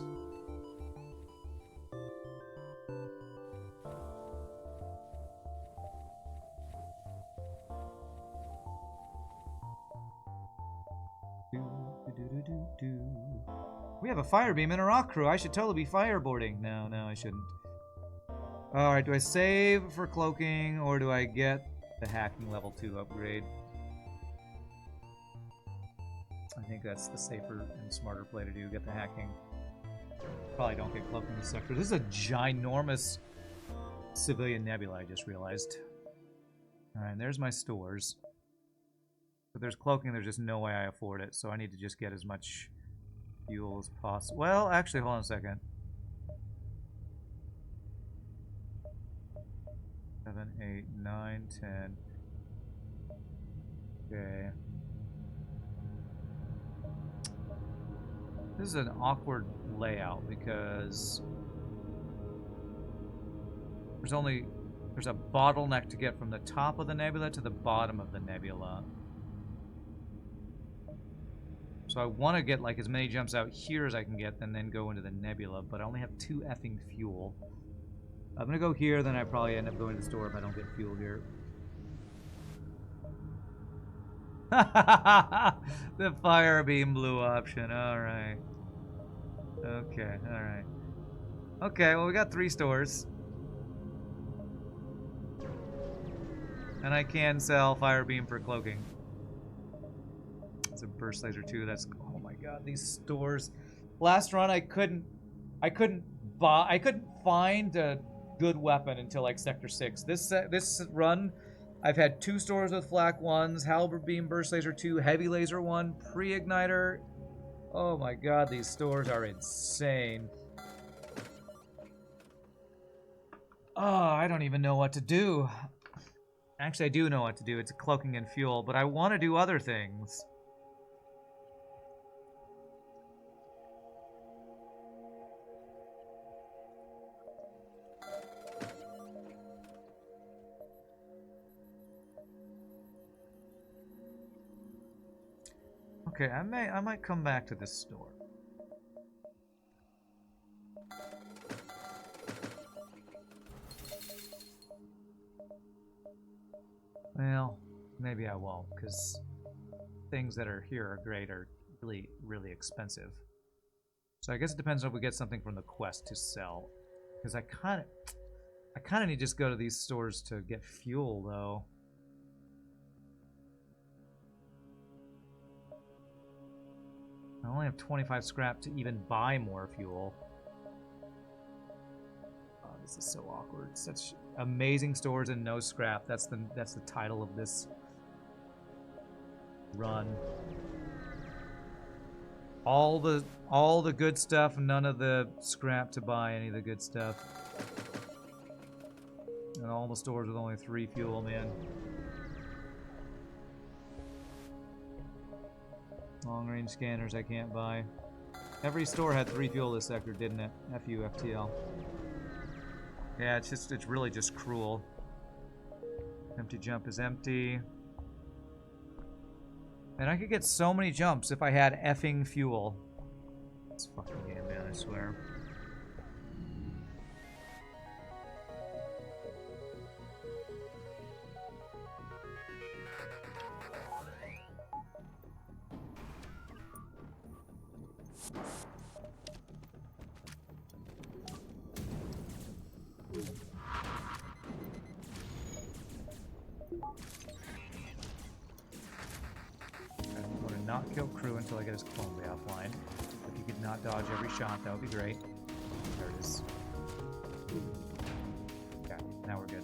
We have a fire beam and a rock crew. I should totally be fireboarding. No, I shouldn't. Alright, do I save for cloaking or do I get the hacking level 2 upgrade? I think that's the safer and smarter play to do. Get the hacking. Probably don't get cloaking in the sector. This is a ginormous civilian nebula, I just realized. Alright, there's my stores. But there's cloaking, there's just no way I afford it, so I need to just get as much fuel as possible. Well, actually, hold on a second. 7, 8, 9, 10. Okay. This is an awkward layout because there's a bottleneck to get from the top of the nebula to the bottom of the nebula. So I want to get like as many jumps out here as I can get and then go into the nebula, but I only have 2 effing fuel. I'm going to go here, then I probably end up going to the store if I don't get fuel here. The fire beam blue option, alright. Okay, alright. Okay, well we got 3 stores. And I can sell Fire Beam for cloaking. It's a Burst Laser too. That's, oh my god, these stores. Last run I couldn't find a good weapon until like Sector 6. This run I've had 2 stores with Flak 1s, Halberd Beam, Burst Laser 2, Heavy Laser 1, Pre-Igniter. Oh my god, these stores are insane. Oh, I don't even know what to do. Actually, I do know what to do. It's cloaking and fuel, but I want to do other things. Okay, I might come back to this store. Well, maybe I won't, because things that are here are great are really, really expensive. So I guess it depends on if we get something from the quest to sell. Because I kind of need to just go to these stores to get fuel, though. I only have 25 scrap to even buy more fuel. Oh, this is so awkward. Such amazing stores and no scrap. That's the title of this run. All the good stuff, none of the scrap to buy any of the good stuff. And all the stores with only 3 fuel, man. Long range scanners I can't buy. Every store had 3 fuel this sector, didn't it? FU FTL. Yeah, it's really just cruel. Empty jump is empty. And I could get so many jumps if I had effing fuel. This fucking game, man, I swear. Not kill crew until I get his clone bay offline. If you could not dodge every shot, that would be great. There it is. Okay, now we're good.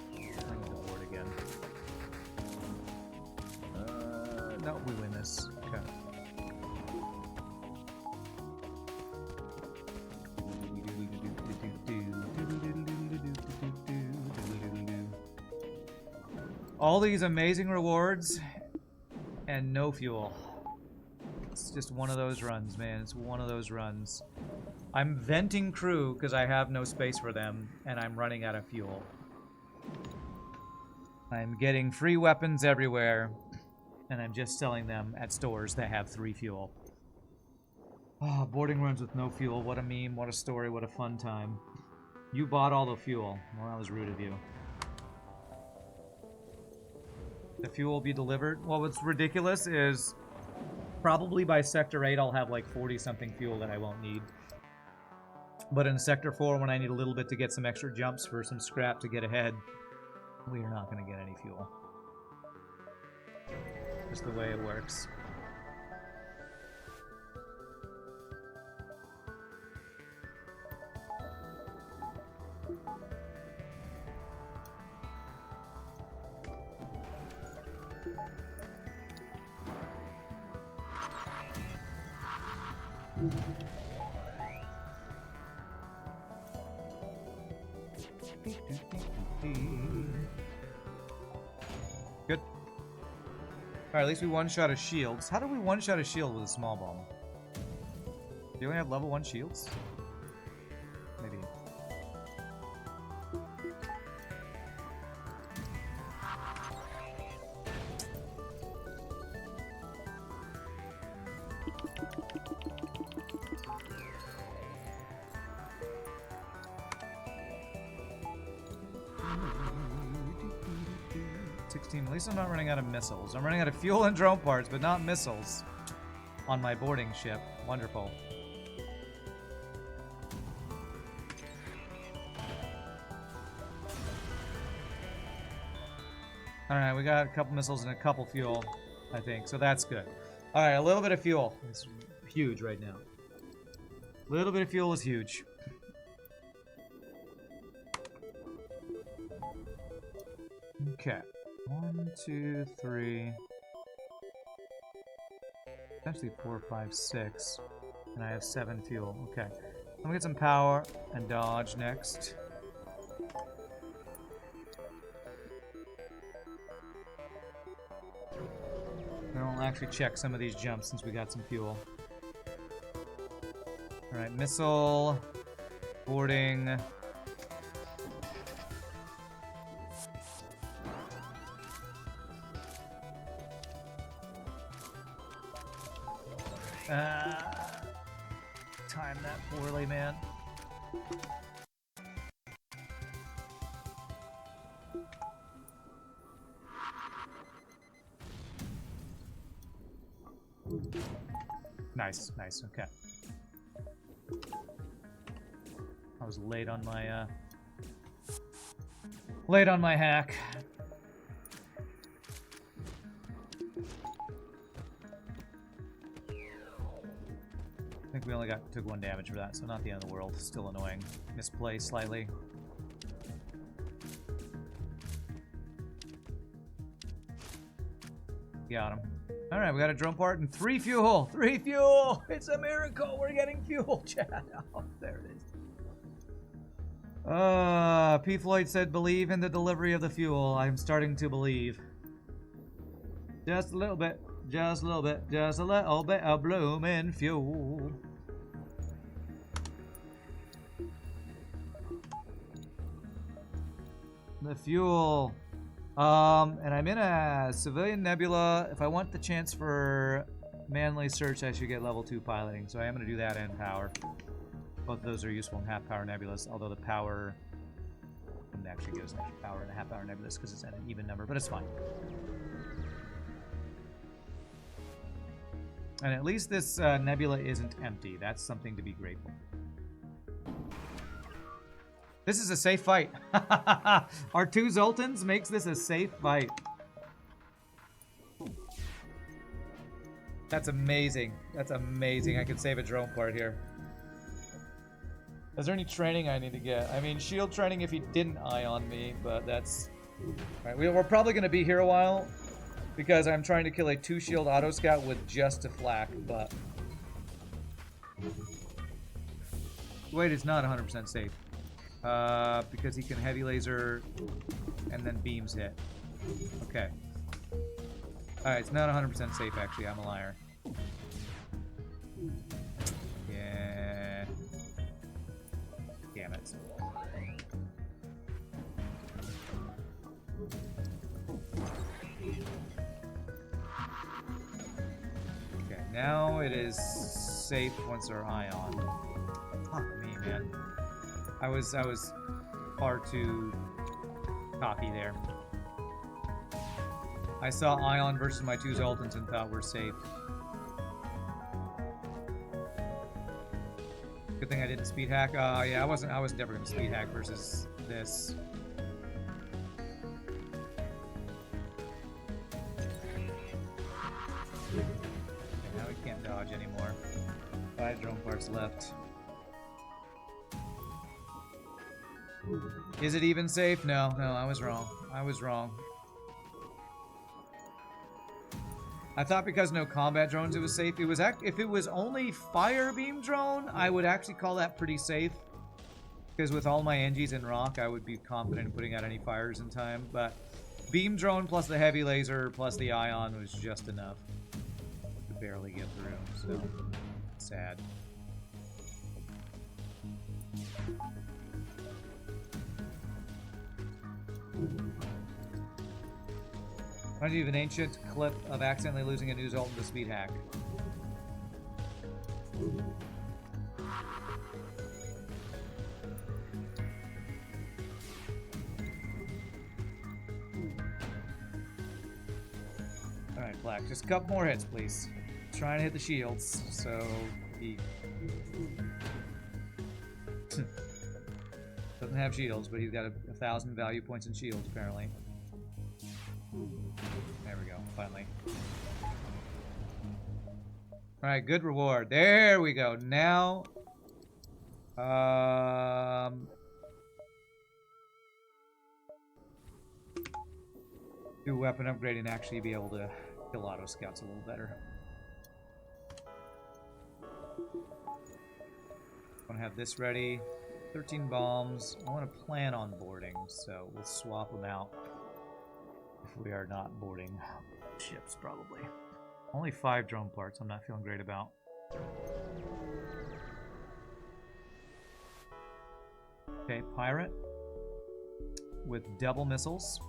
I need to board again. No, we win this. Okay. All these amazing rewards and no fuel. It's just one of those runs, man. It's one of those runs. I'm venting crew because I have no space for them and I'm running out of fuel. I'm getting free weapons everywhere and I'm just selling them at stores that have 3 fuel. Oh, boarding runs with no fuel. What a meme, what a story, what a fun time. You bought all the fuel. Well, that was rude of you. The fuel will be delivered. Well, what's ridiculous is probably by Sector 8 I'll have like 40-something fuel that I won't need. But in Sector 4, when I need a little bit to get some extra jumps for some scrap to get ahead, we are not going to get any fuel. Just the way it works. Good. Alright, at least we one-shot a shields. How do we one-shot a shield with a small bomb? Do you only have level 1 shields? Maybe. At least I'm not running out of missiles. I'm running out of fuel and drone parts, but not missiles on my boarding ship. Wonderful. Alright, we got a couple missiles and a couple fuel, I think, so that's good. Alright, a little bit of fuel. It's huge right now. A little bit of fuel is huge. Okay. 1, 2, 3. Potentially 4, 5, 6. And I have 7 fuel. Okay. I'm gonna get some power and dodge next. Then we'll actually check some of these jumps since we got some fuel. Alright, missile. Boarding. Time that poorly, man. Nice, nice, okay. I was late on my hack. I think we only took 1 damage for that, so not the end of the world. Still annoying. Misplay slightly. Got him. Alright, we got a drone part and 3 fuel! 3 fuel! It's a miracle! We're getting fuel, chat! Oh, there it is. P. Floyd said, believe in the delivery of the fuel. I'm starting to believe. Just a little bit. Just a little bit. Just a little bit of blooming fuel. The fuel. And I'm in a civilian nebula. If I want the chance for manly search, I should get level 2 piloting. So I am going to do that and power. Both of those are useful in half-power nebulas, although the power wouldn't actually give us an extra power in a half-power nebulous because it's at an even number, but it's fine. And at least this nebula isn't empty. That's something to be grateful. This is a safe fight. Our 2 Zoltans makes this a safe fight. That's amazing. That's amazing. I can save a drone part here. Is there any training I need to get? I mean, shield training if he didn't ion me, but that's... Alright, we're probably going to be here a while, because I'm trying to kill a 2-shield auto-scout with just a flak, but... Wait, it's not 100% safe. Because he can heavy laser and then beams hit. Okay. Alright, it's not 100% safe, actually. I'm a liar. Yeah. Damn it. Okay, now it is safe once they're ion. Fuck me, man. I was far too cocky there. I saw Ion versus my 2 Zoltans and thought we're safe. Good thing I didn't speed hack. Yeah, I wasn't ever gonna speed hack versus this. Okay, now we can't dodge anymore. 5 drone parts left. Is it even safe? No, I was wrong. I was wrong. I thought because no combat drones it was safe. It was if it was only fire beam drone, I would actually call that pretty safe. Because with all my NGs in rock, I would be confident in putting out any fires in time. But beam drone plus the heavy laser plus the ion was just enough to barely get through. So sad. I do have an ancient clip of accidentally losing a new Zoltan to speed hack. Alright, Black, just a couple more hits, please. Trying to hit the shields, so he doesn't have shields, but he's got 1,000 value points in shields, apparently. There we go, finally. Alright, good reward. There we go. Now, do weapon upgrade and actually be able to kill auto scouts a little better. I want to have this ready. 13 bombs. I want to plan on boarding, so we'll swap them out if we are not boarding ships, probably. Only 5 drone parts I'm not feeling great about. Okay, pirate with double missiles.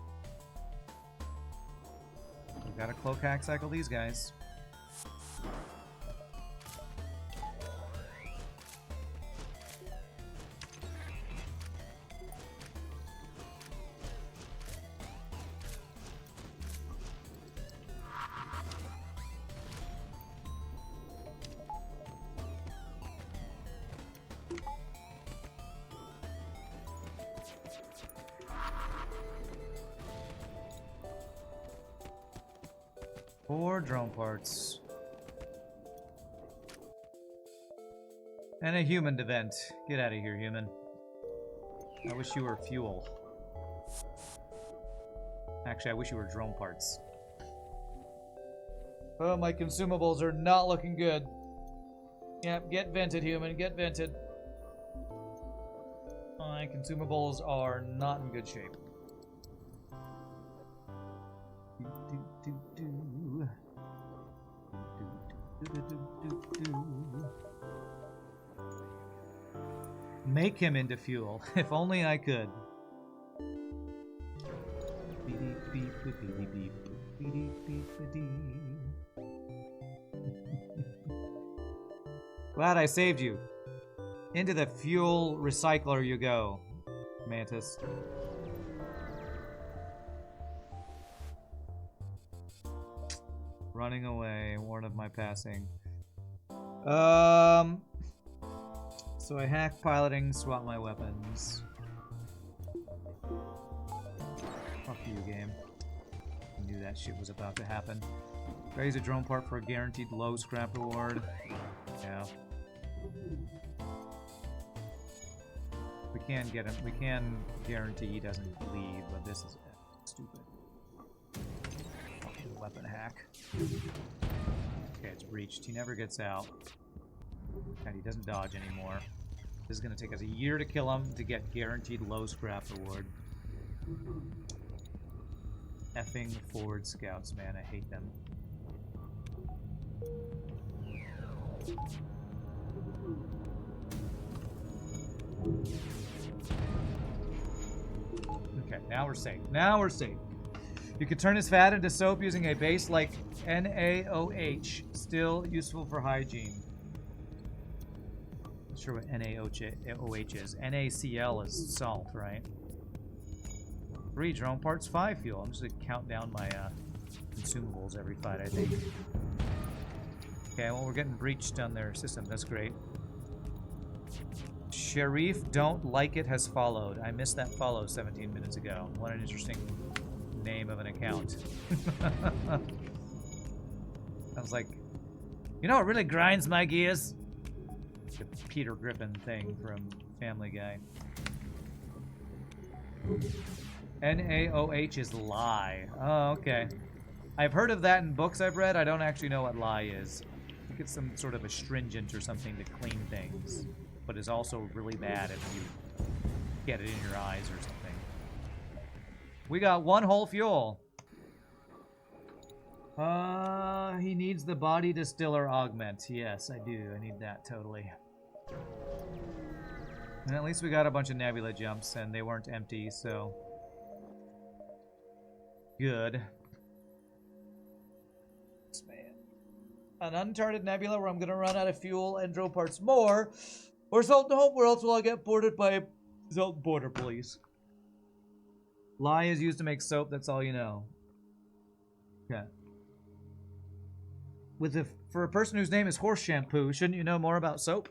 We've got to cloak hack cycle these guys. Four drone parts. And a human to vent. Get out of here, human. I wish you were fuel. Actually, I wish you were drone parts. Oh, my consumables are not looking good. Yep, get vented, human. Get vented. My consumables are not in good shape. Make him into fuel. If only I could. Glad I saved you. Into the fuel recycler you go, Mantis. Running away, warned of my passing. So I hack piloting, swap my weapons. Fuck you, game. I knew that shit was about to happen. Raise a drone part for a guaranteed low scrap reward. Yeah. We can get him. We can guarantee he doesn't leave, but this is stupid. Fucking weapon hack. Okay, it's breached. He never gets out. And he doesn't dodge anymore. This is going to take us a year to kill him to get guaranteed low scrap reward. Effing forward scouts, man. I hate them. Okay, now we're safe. Now we're safe. You can turn his fat into soap using a base like NaOH. Still useful for hygiene. Not sure what NaOH is. NaCl is salt, right? 3 drone parts, 5 fuel. I'm just gonna count down my consumables every fight, I think. Okay, well, we're getting breached on their system. That's great. Sharif don't like it has followed. I missed that follow 17 minutes ago. What an interesting name of an account. I was like, you know what really grinds my gears? The Peter Griffin thing from Family Guy. NaOH is lye. Oh, okay. I've heard of that in books I've read. I don't actually know what lye is. I think it's some sort of astringent or something to clean things, but is also really bad if you get it in your eyes or something. We got 1 whole fuel. He needs the body distiller augment. Yes, I do. I need that totally. And at least we got a bunch of nebula jumps, and they weren't empty, so good. Man. An uncharted nebula where I'm gonna run out of fuel and drone parts more, or Sultan Hope, where else will I get boarded by Sultan Border Police? Lye is used to make soap. That's all you know. Okay. For a person whose name is horse shampoo, shouldn't you know more about soap?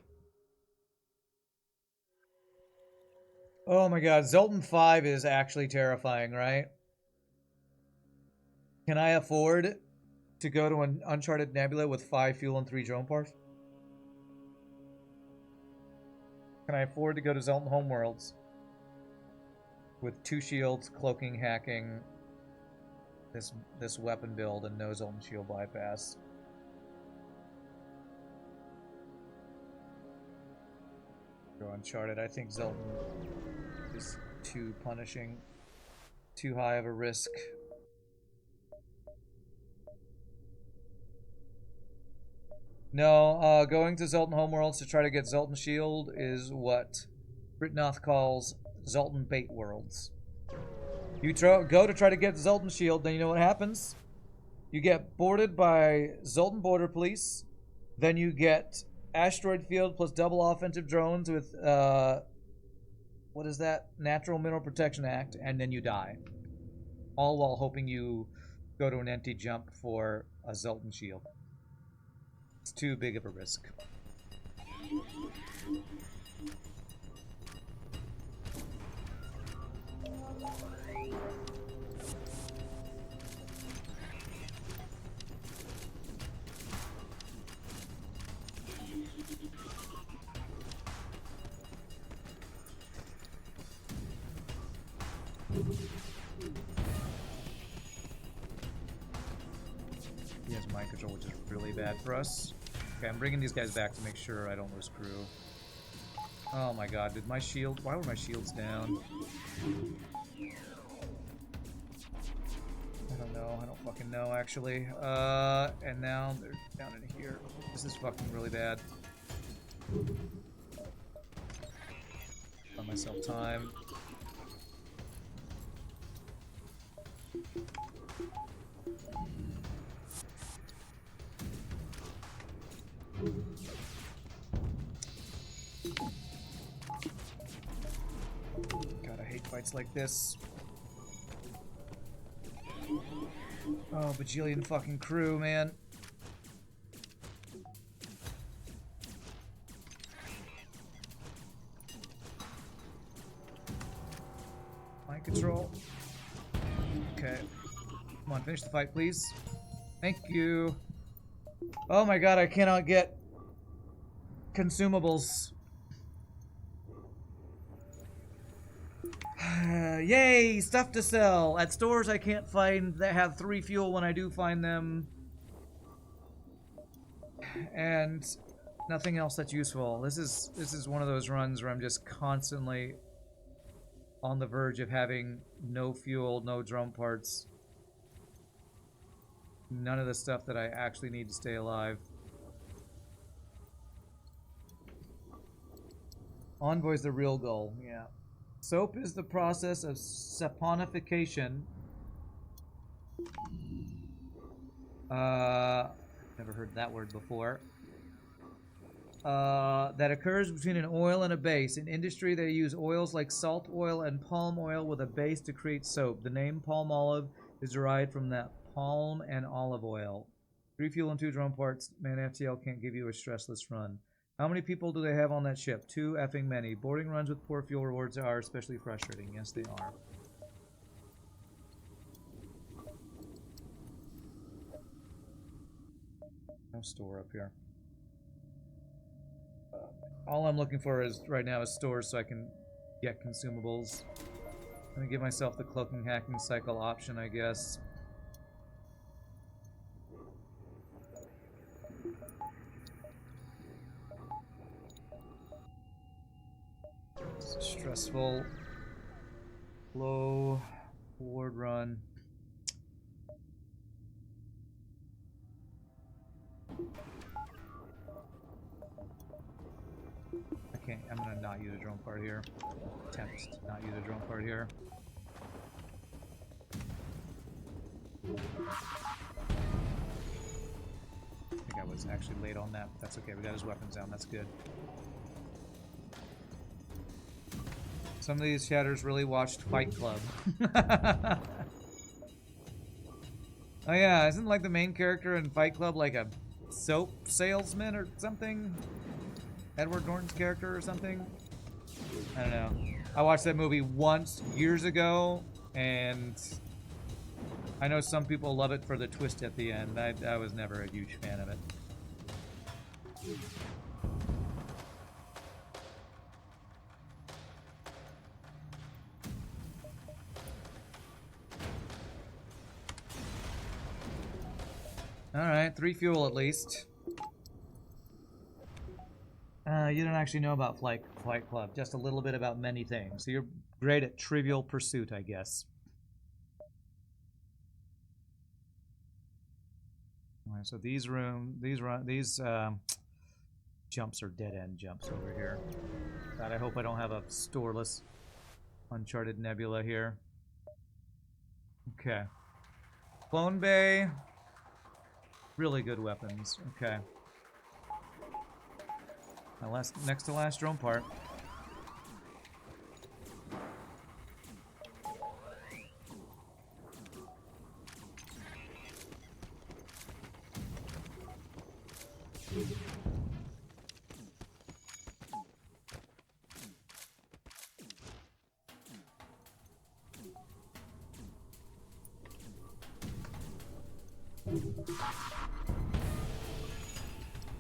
Oh my god, Zoltan 5 is actually terrifying, right? Can I afford to go to an Uncharted Nebula with 5 fuel and 3 drone parts? Can I afford to go to Zelton Homeworlds with 2 shields, cloaking, hacking, this weapon build, and no Zelton shield bypass? Go Uncharted. I think Zelton is too punishing, too high of a risk. No, going to Zelton Homeworlds to try to get Zelton Shield is what Britnoth calls Zelton Bait Worlds. You go to try to get Zelton Shield, then you know what happens? You get boarded by Zelton Border Police, then you get Asteroid Field plus double offensive drones with, what is that? Natural Mineral Protection Act, and then you die. All while hoping you go to an empty jump for a Zelton Shield. It's too big of a risk. He has mind control, which is really bad for us. Okay, I'm bringing these guys back to make sure I don't lose crew. Oh my god, did my shield... Why were my shields down? I don't know. I don't fucking know, actually. And now they're down in here. This is fucking really bad. Buy myself time. God, I hate fights like this. Oh, bajillion fucking crew, man. Mind control. Okay. Come on, finish the fight, please. Thank you. Oh my god, I cannot get consumables. Yay! Stuff to sell! At stores I can't find that have 3 fuel when I do find them. And nothing else that's useful. This is one of those runs where I'm just constantly on the verge of having no fuel, no drum parts. None of the stuff that I actually need to stay alive. Envoy's the real goal, yeah. Soap is the process of saponification. Never heard that word before. That occurs between an oil and a base. In industry, they use oils like salt oil and palm oil with a base to create soap. The name palm olive is derived from that palm and olive oil. 3 fuel and 2 drum parts. Man, FTL can't give you a stressless run. How many people do they have on that ship? 2 effing many. Boarding runs with poor fuel rewards are especially frustrating. Yes, they are. No store up here. All I'm looking for is right now is stores so I can get consumables. I'm gonna give myself the cloaking hacking cycle option, I guess. It's a stressful, low ward run. I'm gonna not use a drone part here. Attempt to not use a drone part here. I think I was actually late on that, but that's okay. We got his weapons down, that's good. Some of these chatters really watched Fight Club. Oh yeah, isn't like the main character in Fight Club like a soap salesman or something? Edward Norton's character or something? I don't know. I watched that movie once, years ago, and I know some people love it for the twist at the end. I was never a huge fan of it. Alright, 3 fuel at least. You don't actually know about Flight Club, just a little bit about many things. So you're great at Trivial Pursuit, I guess. Alright, so these jumps are dead-end jumps over here. God, I hope I don't have a storeless Uncharted Nebula here. Okay. Clone Bay. Really good weapons. Okay. Now next to last drone part.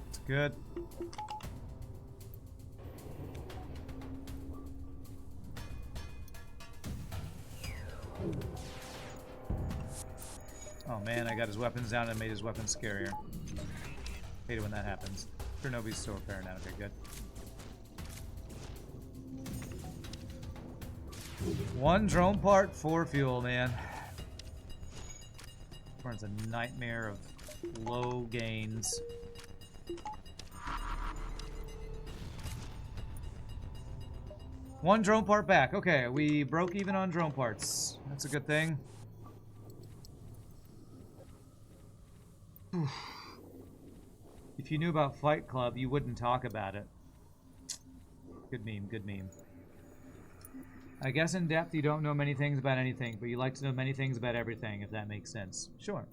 It's good. Oh man, I got his weapons down and made his weapons scarier. Hate it when that happens. Sure, nobody's still repairing that. Okay, good. One drone part, 4 fuel, man. It's a nightmare of low gains. One drone part back. Okay, we broke even on drone parts. That's a good thing. If you knew about Fight Club, you wouldn't talk about it. Good meme, good meme. I guess in depth you don't know many things about anything, but you like to know many things about everything, if that makes sense. Sure.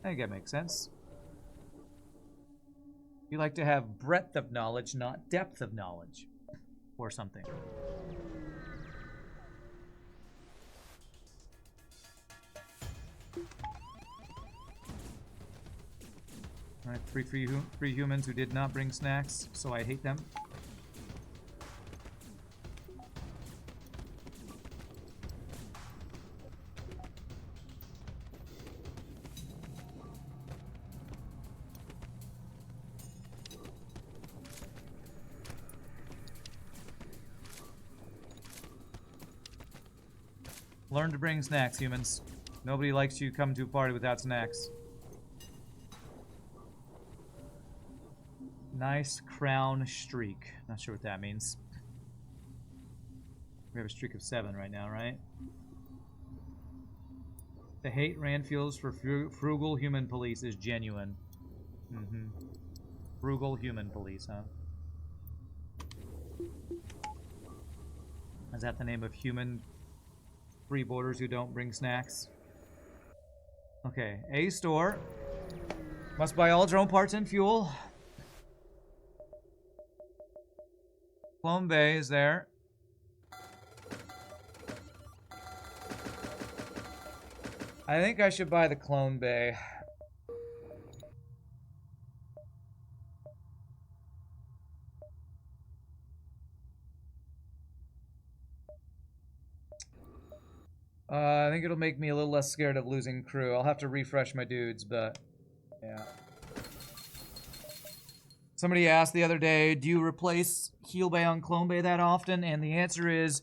I think that makes sense. You like to have breadth of knowledge, not depth of knowledge. Or something. Alright, three humans who did not bring snacks, so I hate them. Learn to bring snacks, humans. Nobody likes you come to a party without snacks. Nice crown streak. Not sure what that means. We have a streak of 7 right now, right? The hate Rand feels for frugal human police is genuine. Frugal human police, huh? Is that the name of human freeboarders who don't bring snacks? Okay, A store. Must buy all drone parts and fuel. Clone Bay is there. I think I should buy the Clone Bay. I think it'll make me a little less scared of losing crew. I'll have to refresh my dudes, but yeah. Somebody asked the other day, do you replace Heal Bay on Clone Bay that often? And the answer is,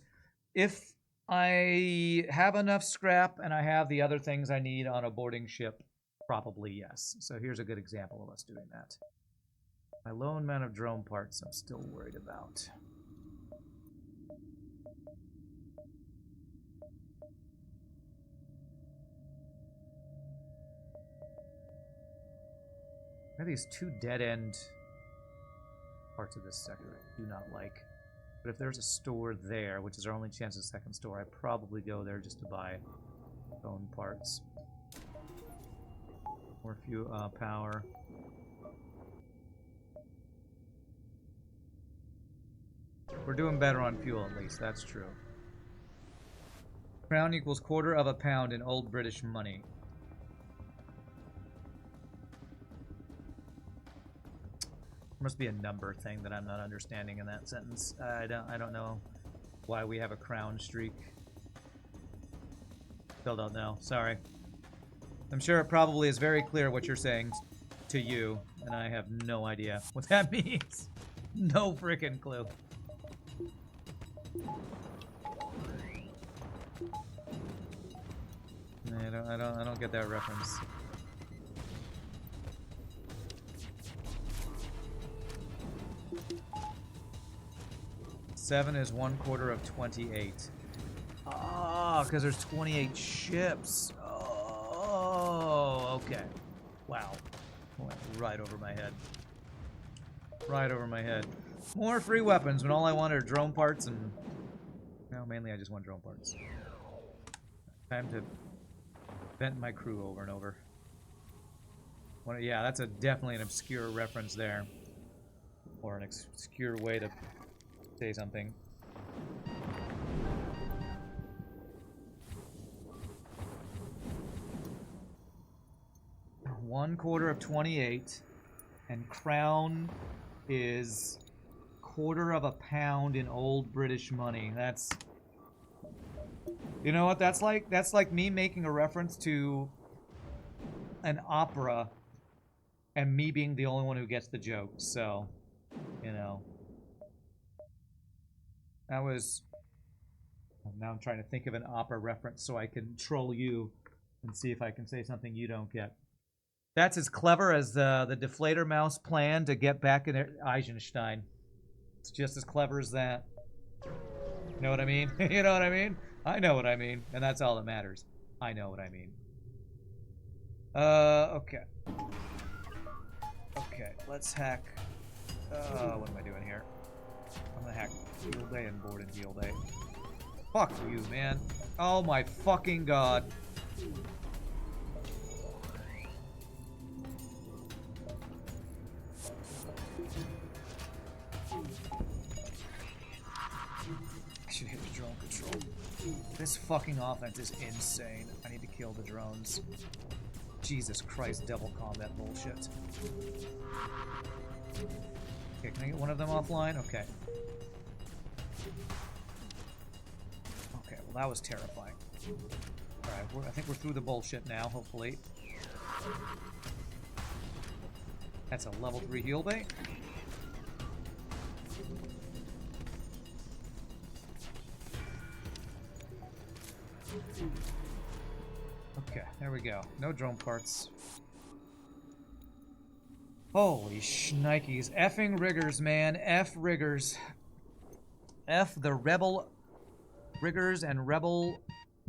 if I have enough scrap and I have the other things I need on a boarding ship, probably yes. So here's a good example of us doing that. My low amount of drone parts I'm still worried about. There are these 2 dead-end parts of this sector I do not like. But if there's a store there, which is our only chance at a second store, I'd probably go there just to buy drone parts. More fuel, power. We're doing better on fuel, at least. That's true. Crown equals quarter of a pound in old British money. Must be a number thing that I'm not understanding in that sentence. I don't know why we have a crown streak. Still don't know. Sorry. I'm sure it probably is very clear what you're saying to you, and I have no idea what that means. No freaking clue. I don't get that reference. Seven is 1/4 of 28. Oh, because there's 28 ships. Oh, okay. Wow. Went right over my head. Right over my head. More free weapons when all I want are drone parts and... No, mainly I just want drone parts. Time to vent my crew over and over. Yeah, that's definitely an obscure reference there. Or an obscure way to say something. One quarter of 28, and crown is quarter of a pound in old British money. That's, you know what that's like? That's like me making a reference to an opera and me being the only one who gets the joke. So, you know, that was, now I'm trying to think of an opera reference so I can troll you and see if I can say something you don't get. That's as clever as the Deflator Mouse plan to get back in Eisenstein. It's just as clever as that. You know what I mean? You know what I mean? I know what I mean, and that's all that matters. I know what I mean. Okay. Okay, let's hack... what am I doing here? I'm gonna hack Field Day and Board and Field Day. Fuck you, man. Oh my fucking god. I should hit the drone control. This fucking offense is insane. I need to kill the drones. Jesus Christ, double combat bullshit. Okay, can I get one of them offline? Okay. Okay, well that was terrifying. Alright, I think we're through the bullshit now, hopefully. That's a level 3 heal bait. Okay, there we go. No drone parts. Holy shnikes. Effing riggers, man. F riggers. F the rebel riggers and rebel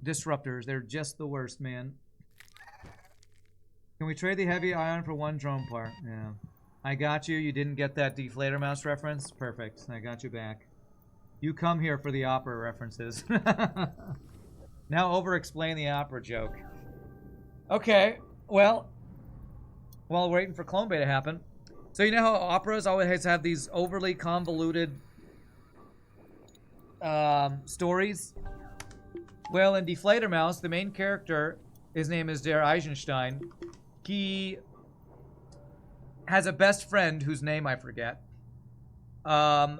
disruptors. They're just the worst, man. Can we trade the heavy ion for one drone part? Yeah. I got you. You didn't get that Deflator Mouse reference? Perfect. I got you back. You come here for the opera references. Now over-explain the opera joke. Okay, well, while waiting for Clone Bay to happen. So you know how operas always have these overly convoluted stories? Well, in Deflator Mouse, the main character, his name is Der Eisenstein. He has a best friend whose name I forget. And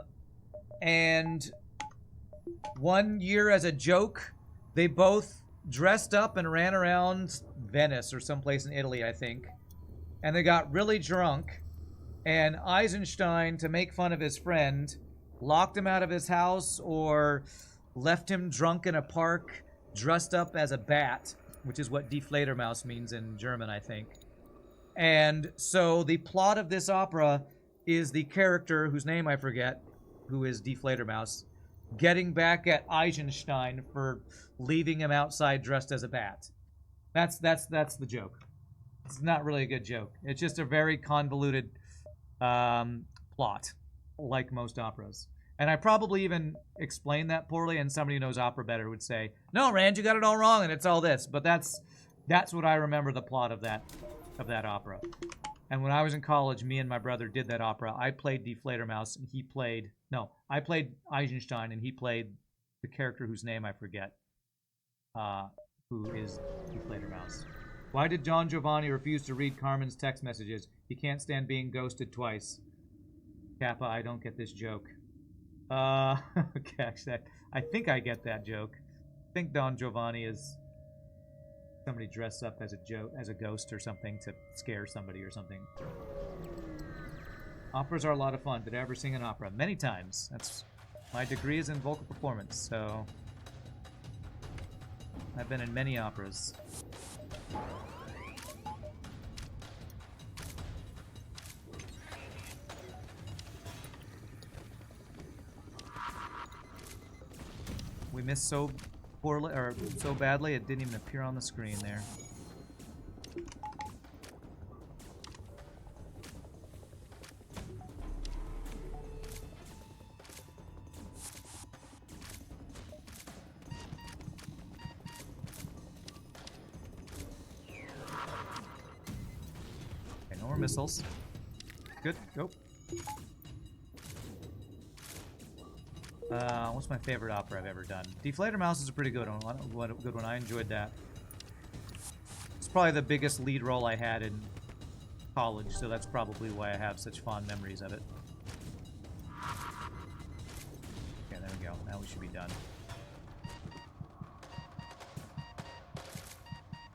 one year as a joke, they both dressed up and ran around Venice or someplace in Italy, I think. And they got really drunk. And Eisenstein, to make fun of his friend, locked him out of his house or left him drunk in a park, dressed up as a bat, which is what Deflator Mouse means in German, I think. And so the plot of this opera is the character, whose name I forget, who is Deflator Mouse, getting back at Eisenstein for leaving him outside dressed as a bat. That's the joke. It's not really a good joke. It's just a very convoluted plot, like most operas. And I probably even explained that poorly, and somebody who knows opera better would say, "No, Rand, you got it all wrong, and it's all this." But that's what I remember the plot of that opera. And when I was in college, me and my brother did that opera. I played Deflator Mouse, and I played Eisenstein, and he played the character whose name I forget. who is Deflator Mouse. Why did John Giovanni refuse to read Carmen's text messages? He can't stand being ghosted twice. Kappa, I don't get this joke. Okay, actually, I think I get that joke. I think Don Giovanni is somebody dressed up as a joke, as a ghost or something to scare somebody or something. Operas are a lot of fun. Did I ever sing an opera? Many times. That's my degree is in vocal performance, so I've been in many operas. We missed so poorly, or so badly, it didn't even appear on the screen there. Okay, no more missiles. Good, go. What's my favorite opera I've ever done? Deflator Mouse is a pretty good one. I enjoyed that. It's probably the biggest lead role I had in college, so that's probably why I have such fond memories of it. Okay, there we go. Now we should be done.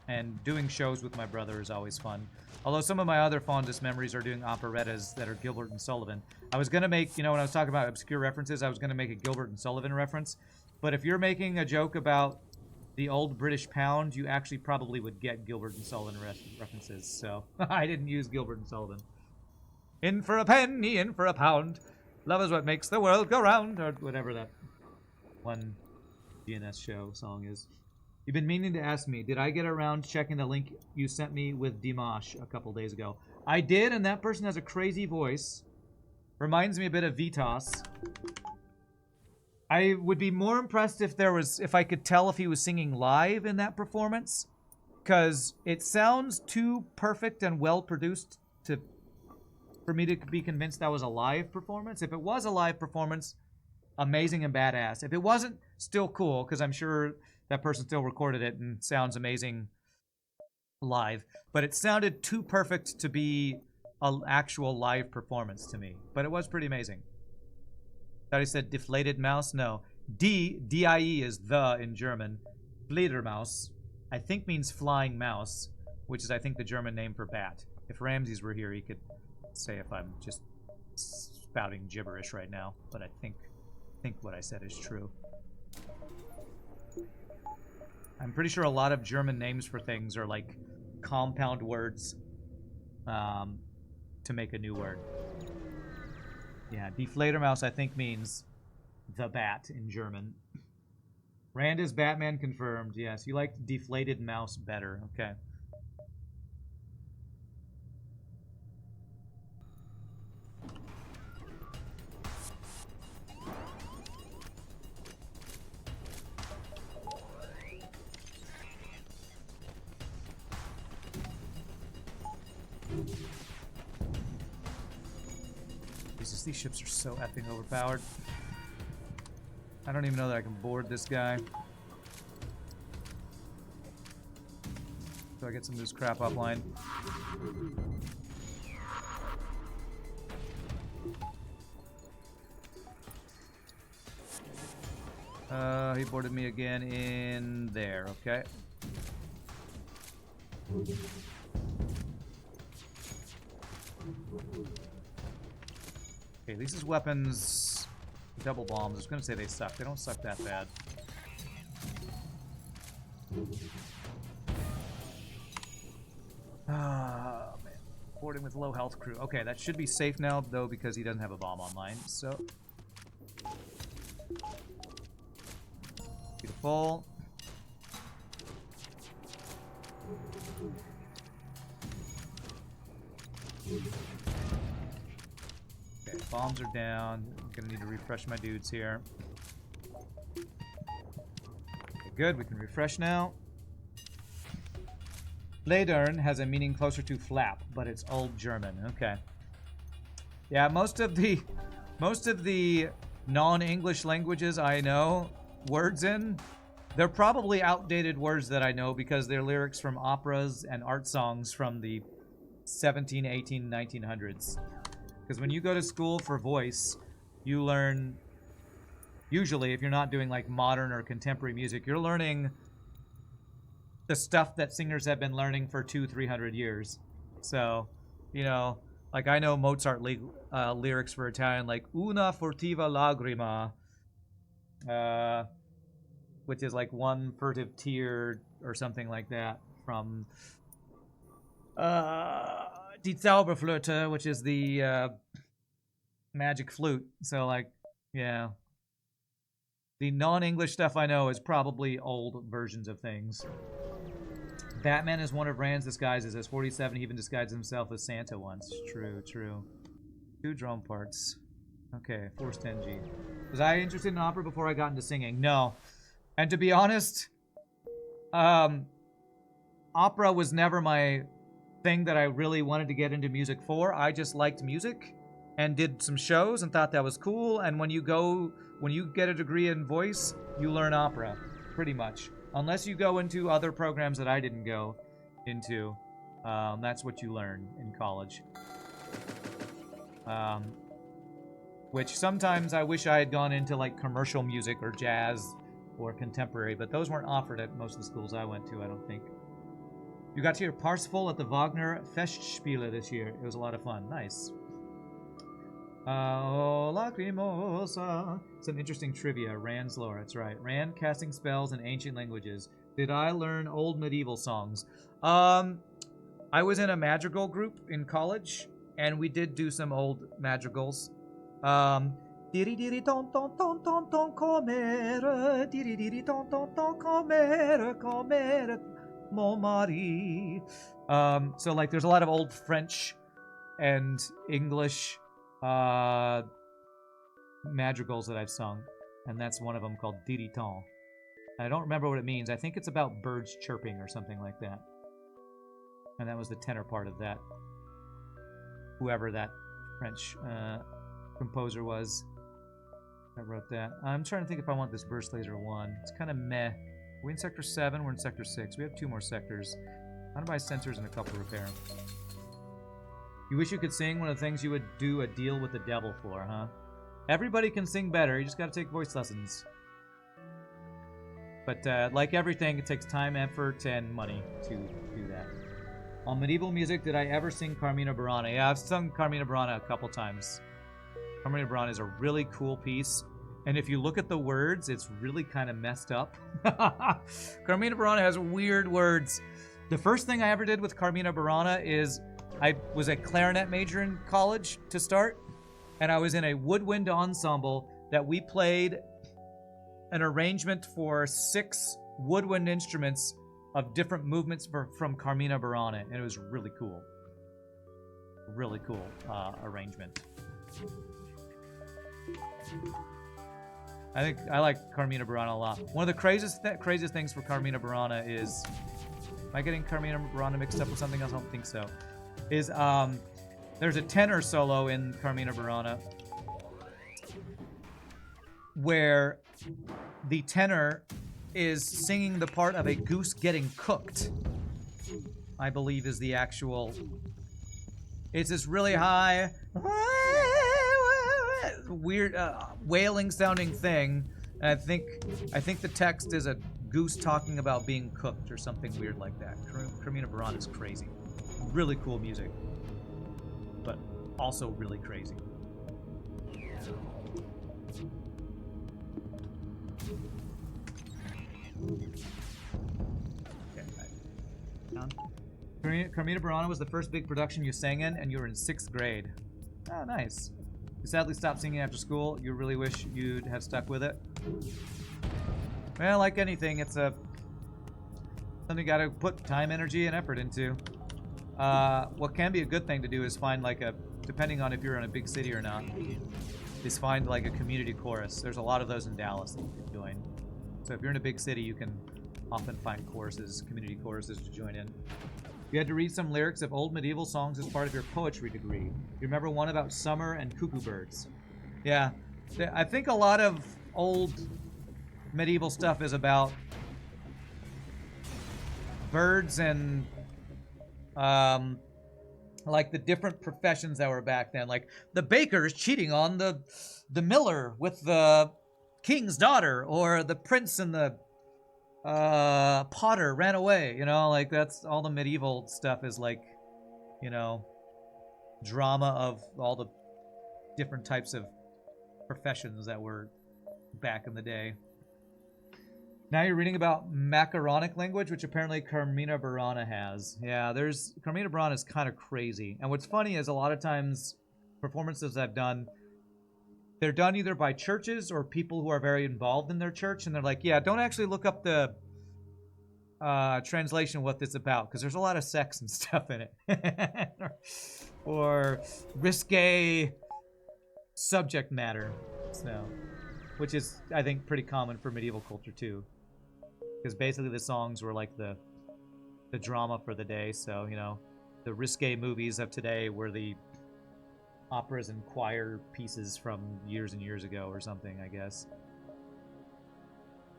And doing shows with my brother is always fun. Although some of my other fondest memories are doing operettas that are Gilbert and Sullivan. I was going to make, when I was talking about obscure references, I was going to make a Gilbert and Sullivan reference. But if you're making a joke about the old British pound, you actually probably would get Gilbert and Sullivan references. So I didn't use Gilbert and Sullivan. In for a penny, in for a pound. Love is what makes the world go round. Or whatever that one GNS show song is. You've been meaning to ask me, did I get around checking the link you sent me with Dimash a couple days ago? I did, and that person has a crazy voice. Reminds me a bit of Vitas. I would be more impressed if I could tell if he was singing live in that performance, because it sounds too perfect and well produced for me to be convinced that was a live performance. If it was a live performance, amazing and badass. If it wasn't, still cool, because I'm sure that person still recorded it and sounds amazing live. But it sounded too perfect to be an actual live performance to me. But it was pretty amazing. Thought he said deflated mouse? No. D-I-E is the in German. Fledermaus, I think means flying mouse, which is, I think, the German name for bat. If Ramses were here, he could say if I'm just spouting gibberish right now. But I think what I said is true. I'm pretty sure a lot of German names for things are like compound words to make a new word. Yeah, deflator mouse I think means the bat in German. Rand is Batman confirmed. Yes, you like deflated mouse better. Okay. Jesus, these ships are so effing overpowered. I don't even know that I can board this guy. So I get some of this crap offline. He boarded me again in there, okay. Okay, these weapons, double bombs. I was gonna say they suck. They don't suck that bad. Ah, man. Boarding with low health crew. Okay, that should be safe now, though, because he doesn't have a bomb online, so. Beautiful. Okay, bombs are down. I'm gonna need to refresh my dudes here. Okay, good, we can refresh now. Ledern has a meaning closer to flap, but it's old German. Okay. Yeah, most of the non-English languages I know words in They're probably outdated words that I know because they're lyrics from operas and art songs from the 17, 18, 1900s. Because when you go to school for voice, you learn, usually if you're not doing like modern or contemporary music, you're learning the stuff that singers have been learning for 200-300 years. So, you know, like I know Mozart lyrics for Italian, like una furtiva lagrima, which is like one furtive tear or something like that from Die Zauberflöte, which is the magic flute. So like, yeah. The non-English stuff I know is probably old versions of things. Batman is one of Rand's disguises. As 47, he even disguised himself as Santa once. True, true. 2 drum parts. Okay, 4 Stenji. Was I interested in opera before I got into singing? No. And to be honest, opera was never my thing that I really wanted to get into music for. I just liked music and did some shows and thought that was cool. And when you get a degree in voice, you learn opera, pretty much. Unless you go into other programs that I didn't go into, that's what you learn in college. Which sometimes I wish I had gone into like commercial music or jazz or contemporary, but those weren't offered at most of the schools I went to, I don't think. You got to hear Parsifal at the Wagner Festspiele this year. It was a lot of fun. Nice. Oh, lacrimosa. Some interesting trivia. Rand's lore, that's right. Rand casting spells in ancient languages. Did I learn old medieval songs? I was in a madrigal group in college, and we did do some old madrigals. Diri diri ton ton ton ton ton comere, diri diri ton ton ton comere, comere, mon mari. So like there's a lot of old French and English madrigals that I've sung, and that's one of them called Diriton. I don't remember what it means. I think it's about birds chirping or something like that. And that was the tenor part of that. Whoever that French composer was that wrote that. I'm trying to think if I want this burst laser 1. It's kind of meh. We're in sector 7, we're in sector 6. We have 2 more sectors. I'm gonna buy sensors and a couple repair. You wish you could sing? One of the things you would do a deal with the devil for, huh? Everybody can sing better. You just gotta take voice lessons. But like everything, it takes time, effort, and money to do that. On medieval music, did I ever sing Carmina Burana? Yeah, I've sung Carmina Burana a couple times. Carmina Burana is a really cool piece. And if you look at the words, it's really kind of messed up. Carmina Burana has weird words. The first thing I ever did with Carmina Burana is I was a clarinet major in college to start, and I was in a woodwind ensemble that we played an arrangement for 6 woodwind instruments of different movements from Carmina Burana, and it was really cool. Really cool arrangement. I like Carmina Burana a lot. One of the craziest things for Carmina Burana is, am I getting Carmina Burana mixed up with something else? I don't think so. Is there's a tenor solo in Carmina Burana where the tenor is singing the part of a goose getting cooked, I believe is the actual. It's this really high, weird, wailing sounding thing. And I think the text is a goose talking about being cooked or something weird like that. Carmina Burana is crazy. Really cool music, but also really crazy. Carmina Burana was the first big production you sang in, and you were in 6th grade. Oh, nice. You sadly stopped singing after school. You really wish you'd have stuck with it. Well, like anything, it's something you gotta put time, energy, and effort into. What can be a good thing to do is find like depending on if you're in a big city or not, is find like a community chorus. There's a lot of those in Dallas that you can join. So if you're in a big city, you can often find choruses, community choruses to join in. You had to read some lyrics of old medieval songs as part of your poetry degree. You remember one about summer and cuckoo birds? Yeah, I think a lot of old medieval stuff is about birds and like the different professions that were back then. Like the baker's cheating on the miller with the king's daughter, or the prince and the potter ran away. You know, like that's all the medieval stuff is like, you know, drama of all the different types of professions that were back in the day. Now you're reading about macaronic language, which apparently Carmina Burana has. Yeah, Carmina Burana is kind of crazy. And what's funny is a lot of times performances I've done, they're done either by churches or people who are very involved in their church, and they're like, yeah, don't actually look up the translation of what this is about, because there's a lot of sex and stuff in it. or risque subject matter. So, which is, I think, pretty common for medieval culture too. Because basically the songs were like the drama for the day. So, you know, the risque movies of today were the operas and choir pieces from years and years ago or something, I guess.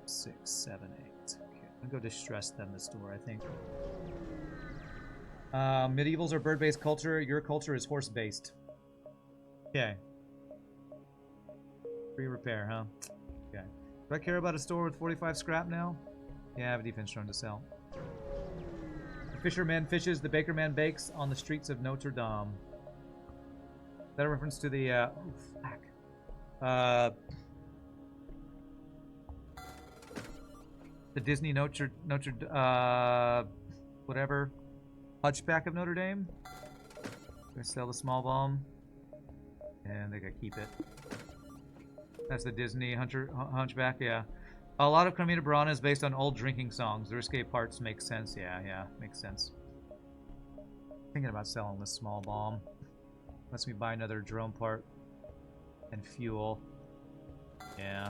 6, 7, 8. Okay, I'm gonna go distress then the store, I think. Medievals are bird-based culture. Your culture is horse-based. Okay. Free repair, huh? Okay. Do I care about a store with 45 scrap now? Yeah, I have a defense drone to sell. The fisherman fishes, the baker man bakes on the streets of Notre Dame. Is that a reference to the, oh, fuck. The Disney whatever. Hunchback of Notre Dame? Gonna sell the small bomb. And they gotta keep it. That's the Disney Hunchback, yeah. A lot of Carmina Burana is based on old drinking songs. The risque parts make sense. Yeah, makes sense. Thinking about selling this small bomb. Lets me buy another drone part. And fuel. Yeah.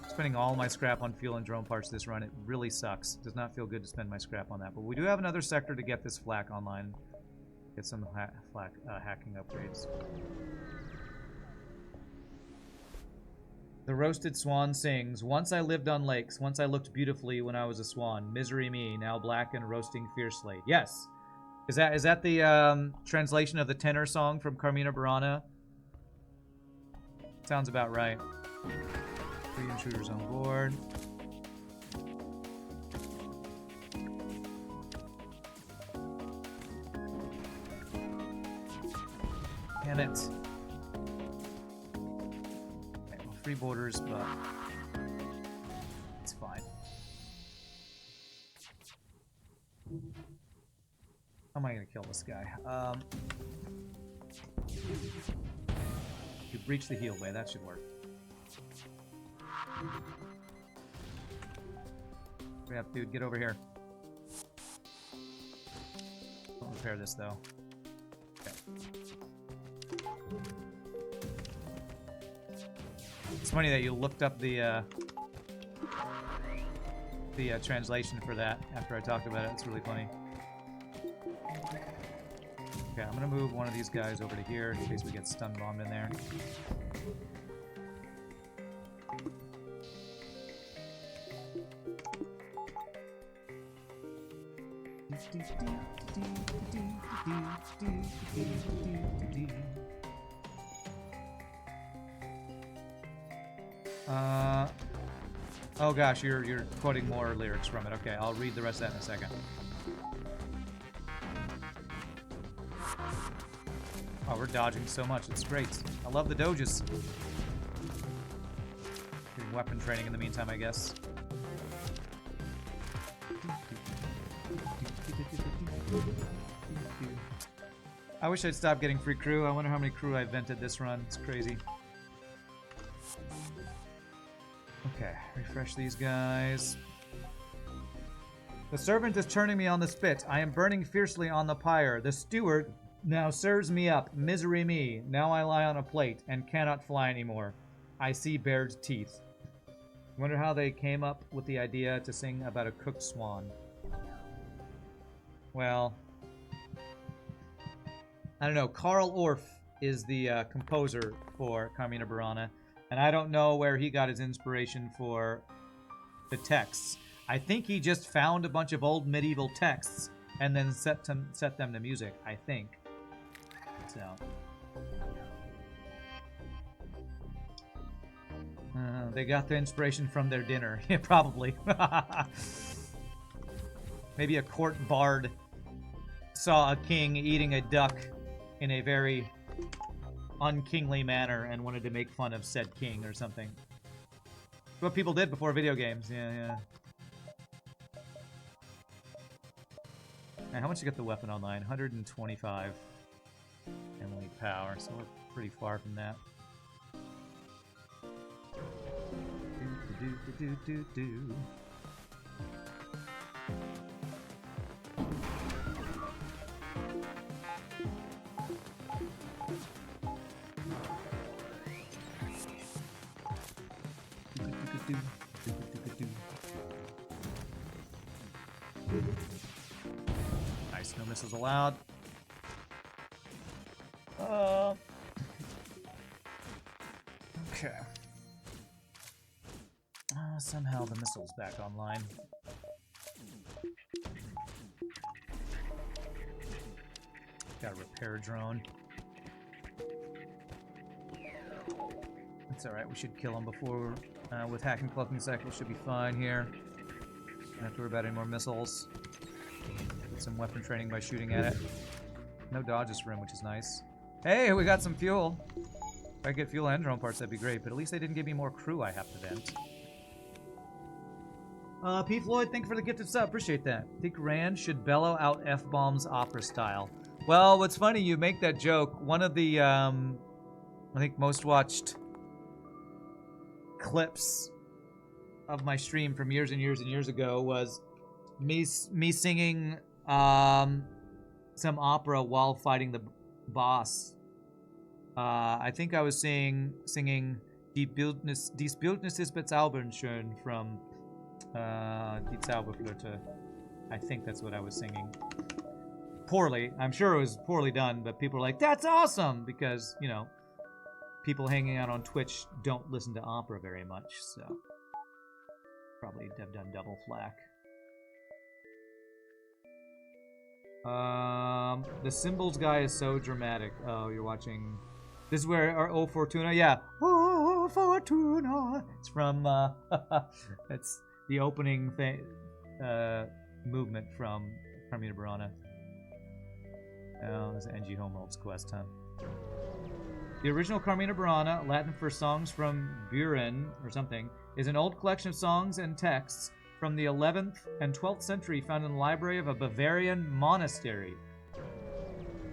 Spending all my scrap on fuel and drone parts this run, it really sucks. Does not feel good to spend my scrap on that. But we do have another sector to get this flak online. Get some flak hacking upgrades. The roasted swan sings. Once I lived on lakes. Once I looked beautifully when I was a swan. Misery me, now black and roasting fiercely. Yes. Is that the translation of the tenor song from Carmina Burana? Sounds about right. 3 intruders on board. Damn it. Okay, well, free borders, but it's fine. How am I going to kill this guy? You breach the heal way, that should work. Hurry up, dude, get over here. Don't repair this, though. Okay. It's funny that you looked up the translation for that after I talked about it. It's really funny. Okay, I'm gonna move one of these guys over to here in case we get stun bombed in there. Oh gosh, you're quoting more lyrics from it. Okay, I'll read the rest of that in a second. Oh, we're dodging so much. It's great. I love the doges. Getting weapon training in the meantime, I guess. I wish I'd stop getting free crew. I wonder how many crew I vented this run. It's crazy. Okay, refresh these guys. The servant is turning me on the spit. I am burning fiercely on the pyre. The steward now serves me up. Misery me. Now I lie on a plate and cannot fly anymore. I see bared teeth. Wonder how they came up with the idea to sing about a cooked swan. Well, I don't know. Karl Orff is the composer for Carmina Burana. And I don't know where he got his inspiration for the texts. I think he just found a bunch of old medieval texts and then set them to music, I think. So. They got the inspiration from their dinner. Yeah, probably. Maybe a court bard saw a king eating a duck in a very unkingly manner and wanted to make fun of said king or something. What people did before video games. Yeah. Now, how much you get the weapon online? 125 Emily power, so we're pretty far from that. Do. Nice, no missiles allowed. Okay. Somehow the missile's back online. Got a repair drone. That's alright, we should kill him before with hacking cloaking cycle should be fine here. Don't have to worry about any more missiles. Get some weapon training by shooting at it. No dodges for him, which is nice. Hey, we got some fuel. If I get fuel and drone parts, that'd be great, but at least they didn't give me more crew I have to vent. P. Floyd, thank you for the gifted sub. Appreciate that. Think Rand should bellow out F-bombs opera style. Well, what's funny, you make that joke. One of the, I think, most watched clips of my stream from years and years and years ago was me singing some opera while fighting the boss. I think I was singing Die Bildnis ist bezaubernschön from Die Zauberflöte. I think that's what I was singing. Poorly. I'm sure it was poorly done, but people are like, that's awesome! Because, you know, people hanging out on Twitch don't listen to opera very much, so probably have done double flack. The cymbals guy is so dramatic. Oh, you're watching... This is where our O Fortuna, yeah. O Fortuna! It's from, it's the opening movement from Carmina Burana. Oh, this is NG Homeworld's quest, huh? The original Carmina Burana, Latin for songs from Buren, or something, is an old collection of songs and texts from the 11th and 12th century found in the library of a Bavarian monastery.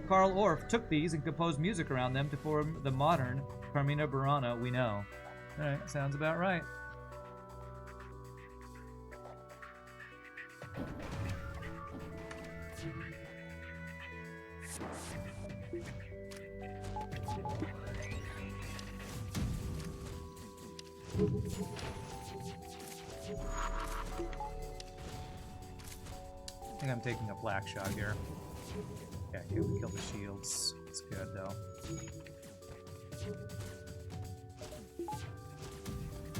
Karl Orff took these and composed music around them to form the modern Carmina Burana we know. Alright, sounds about right. I think I'm taking a black shot here. Yeah, okay, we killed the shields. It's good, though.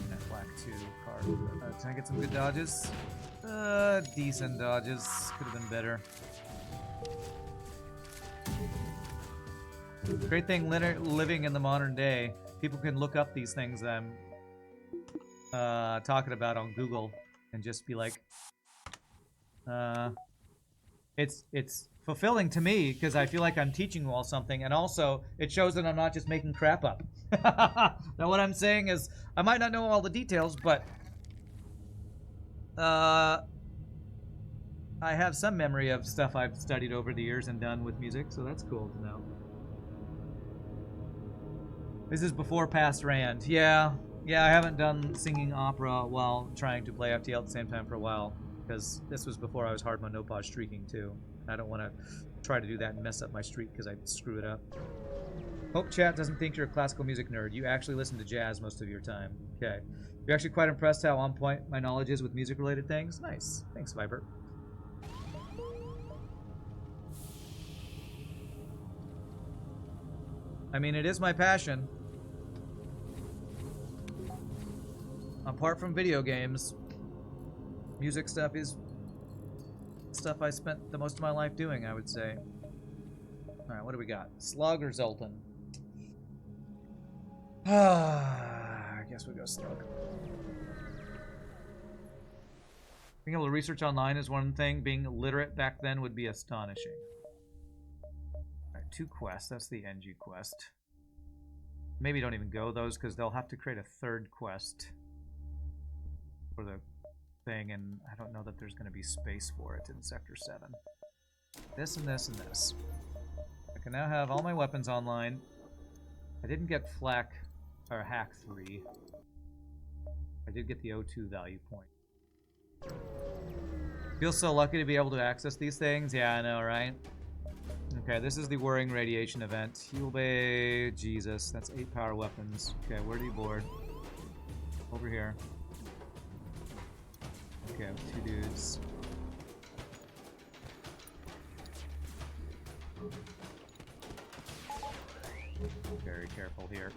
That black 2 card. Can I get some good dodges? Decent dodges. Could have been better. Great thing living in the modern day. People can look up these things that I'm talking about on Google and just be like, it's fulfilling to me because I feel like I'm teaching you all something, and also it shows that I'm not just making crap up. Now what I'm saying is I might not know all the details, but I have some memory of stuff I've studied over the years and done with music, so that's cool to know. This is before past Rand. Yeah, I haven't done singing opera while trying to play FTL at the same time for a while, because this was before I was hard on no pause streaking too. I don't want to try to do that and mess up my streak because I screw it up. Hope chat doesn't think you're a classical music nerd. You actually listen to jazz most of your time. Okay. You're actually quite impressed how on point my knowledge is with music-related things. Nice. Thanks, Viper. I mean, it is my passion. apart from video games, music stuff is stuff I spent the most of my life doing, I would say. Alright, what do we got? Slug or Zoltan? I guess we'll go Slug. Being able to research online is one thing. Being literate back then would be astonishing. Alright, 2 quests. That's the NG quest. Maybe don't even go those because they'll have to create a 3rd quest for the thing, and I don't know that there's going to be space for it in Sector 7. This and this and this. I can now have all my weapons online. I didn't get Flak or Hack 3. I did get the O2 value point. Feel so lucky to be able to access these things. Yeah, I know, right? Okay, this is the Whirring Radiation event. Heal Bay, Jesus, that's 8 power weapons. Okay, where do you board? Over here. Okay, 2 dudes. Very careful here.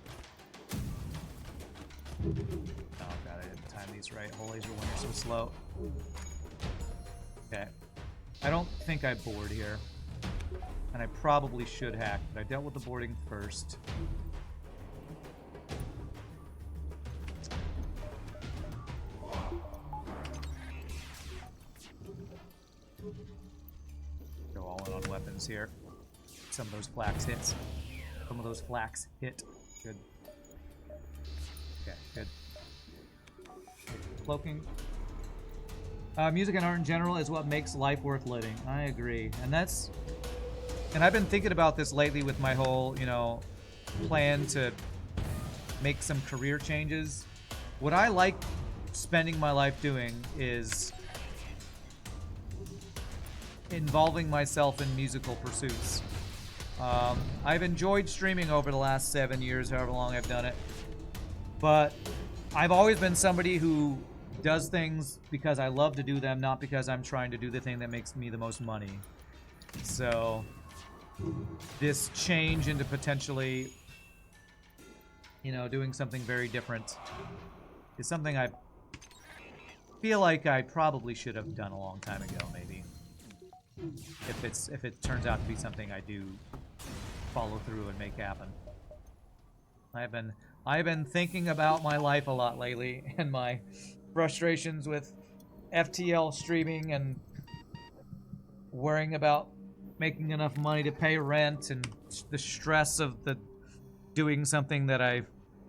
Oh god, I didn't time these right. Holies are when you're so slow. Okay. I don't think I board here. And I probably should hack, but I dealt with the boarding first. Go all in on weapons here. Some of those flax hits. Some of those flax hit. Good. Okay, good. Cloaking. Music and art in general is what makes life worth living. I agree. And I've been thinking about this lately with my whole, you know, plan to make some career changes. What I like spending my life doing is involving myself in musical pursuits. I've enjoyed streaming over the last 7 years, however long I've done it. But I've always been somebody who does things because I love to do them, not because I'm trying to do the thing that makes me the most money. So this change into potentially, you know, doing something very different is something I feel like I probably should have done a long time ago, maybe. If it turns out to be something I do follow through and make happen. I've been thinking about my life a lot lately and my frustrations with FTL streaming and worrying about making enough money to pay rent and the stress of the doing something that I,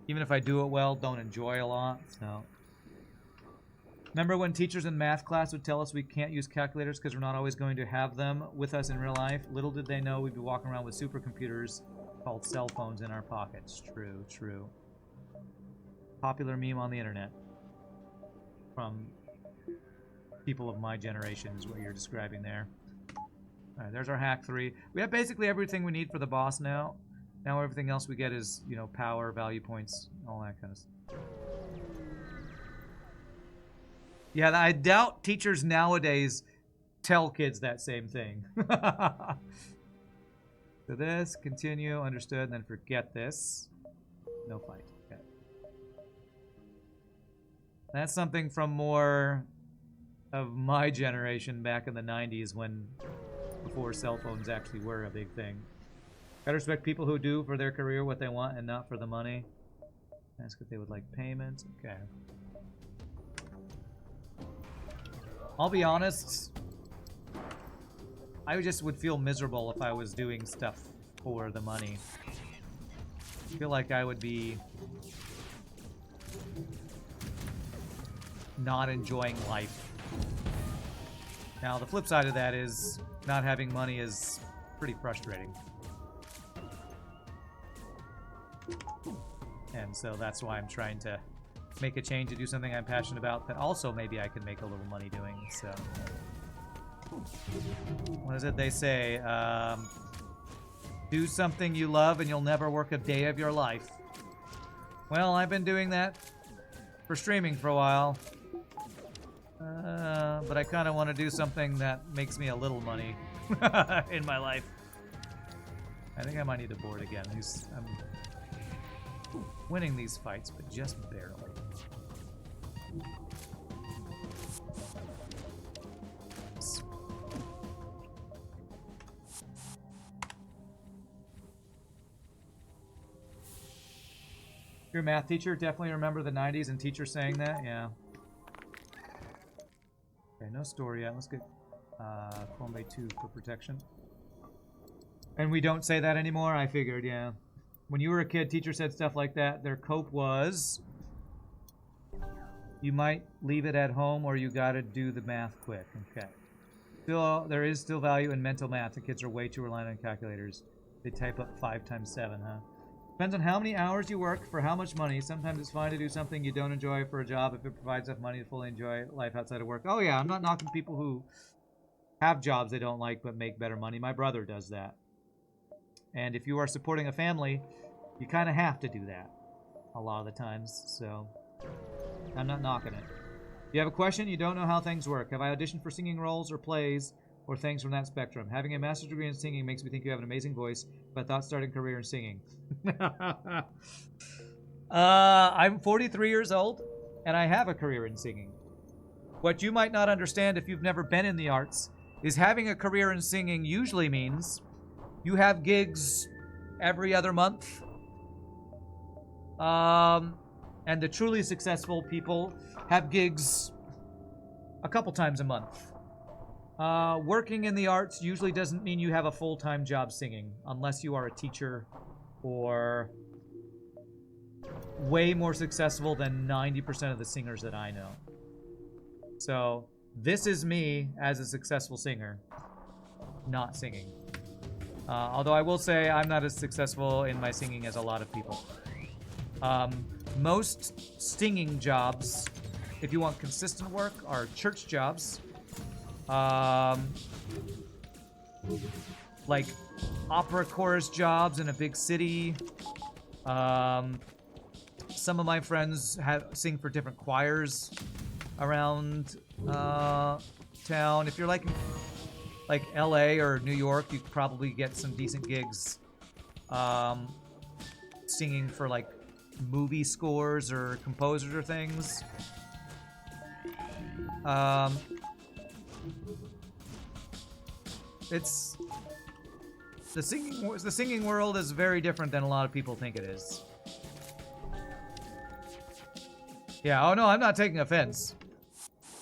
even if I do it well, don't enjoy a lot. So remember when teachers in math class would tell us we can't use calculators because we're not always going to have them with us in real life? Little did they know we'd be walking around with supercomputers called cell phones in our pockets. True, true. Popular meme on the internet from people of my generation is what you're describing there. Alright, there's our hack 3. We have basically everything we need for the boss now. Now everything else we get is, you know, power, value points, all that kind of stuff. Yeah, I doubt teachers nowadays tell kids that same thing. So this, continue, understood, and then forget this. No fight. Okay. That's something from more of my generation back in the 90s when, before cell phones actually were a big thing. Gotta respect people who do for their career what they want and not for the money. Ask if they would like payment. Okay. I'll be honest, I just would feel miserable if I was doing stuff for the money. I feel like I would be not enjoying life. Now, the flip side of that is not having money is pretty frustrating. And so that's why I'm trying to make a change to do something I'm passionate about that also maybe I can make a little money doing. So what is it they say? Do something you love and you'll never work a day of your life. Well, I've been doing that for streaming for a while. But I kind of want to do something that makes me a little money in my life. I think I might need to board again. I'm winning these fights, but just barely. Your math teacher, definitely remember the 90s and teachers saying that, yeah. Okay, no story yet. Let's get Kwombe 2 for protection. And we don't say that anymore? I figured, yeah. When you were a kid, teacher said stuff like that. Their cope was, you might leave it at home or you gotta do the math quick. Okay. Still, there is still value in mental math. The kids are way too reliant on calculators. They type up 5 times 7, huh? Depends on how many hours you work for how much money. Sometimes it's fine to do something you don't enjoy for a job if it provides enough money to fully enjoy life outside of work. Oh yeah, I'm not knocking people who have jobs they don't like but make better money. My brother does that. And if you are supporting a family, you kind of have to do that a lot of the times. So I'm not knocking it. If you have a question, you don't know how things work. Have I auditioned for singing roles or plays or things from that spectrum? Having a master's degree in singing makes me think you have an amazing voice, but I thought starting a career in singing. I'm 43 years old, and I have a career in singing. What you might not understand if you've never been in the arts is having a career in singing usually means you have gigs every other month. And the truly successful people have gigs a couple times a month. Working in the arts usually doesn't mean you have a full-time job singing, unless you are a teacher or way more successful than 90% of the singers that I know. So, this is me as a successful singer, not singing. Although I will say I'm not as successful in my singing as a lot of people. Most singing jobs, if you want consistent work, are church jobs. Like opera chorus jobs in a big city. Some of my friends sing for different choirs around town. If you're like LA or New York, you could probably get some decent gigs singing for like movie scores or composers or things. It's the singing world is very different than a lot of people think it is. Yeah, oh no, I'm not taking offense.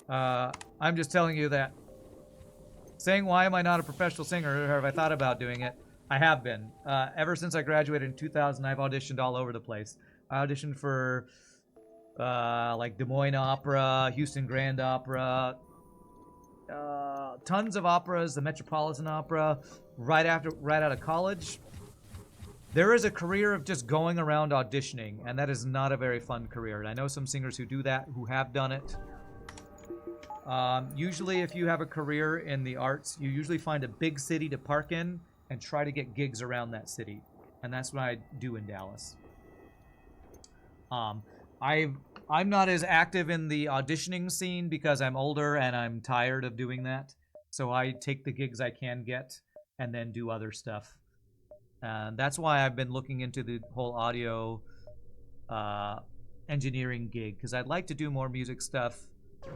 I'm just telling you that saying why am I not a professional singer or have I thought about doing it? I have been. Ever since I graduated in 2000, I've auditioned all over the place. I auditioned for like Des Moines Opera, Houston Grand Opera, tons of operas, the Metropolitan Opera, right out of college. There is a career of just going around auditioning, and that is not a very fun career. And I know some singers who do that, who have done it. Usually, if you have a career in the arts, you usually find a big city to park in and try to get gigs around that city. And that's what I do in Dallas. I'm not as active in the auditioning scene because I'm older and I'm tired of doing that. So I take the gigs I can get and then do other stuff. And that's why I've been looking into the whole audio engineering gig, because I'd like to do more music stuff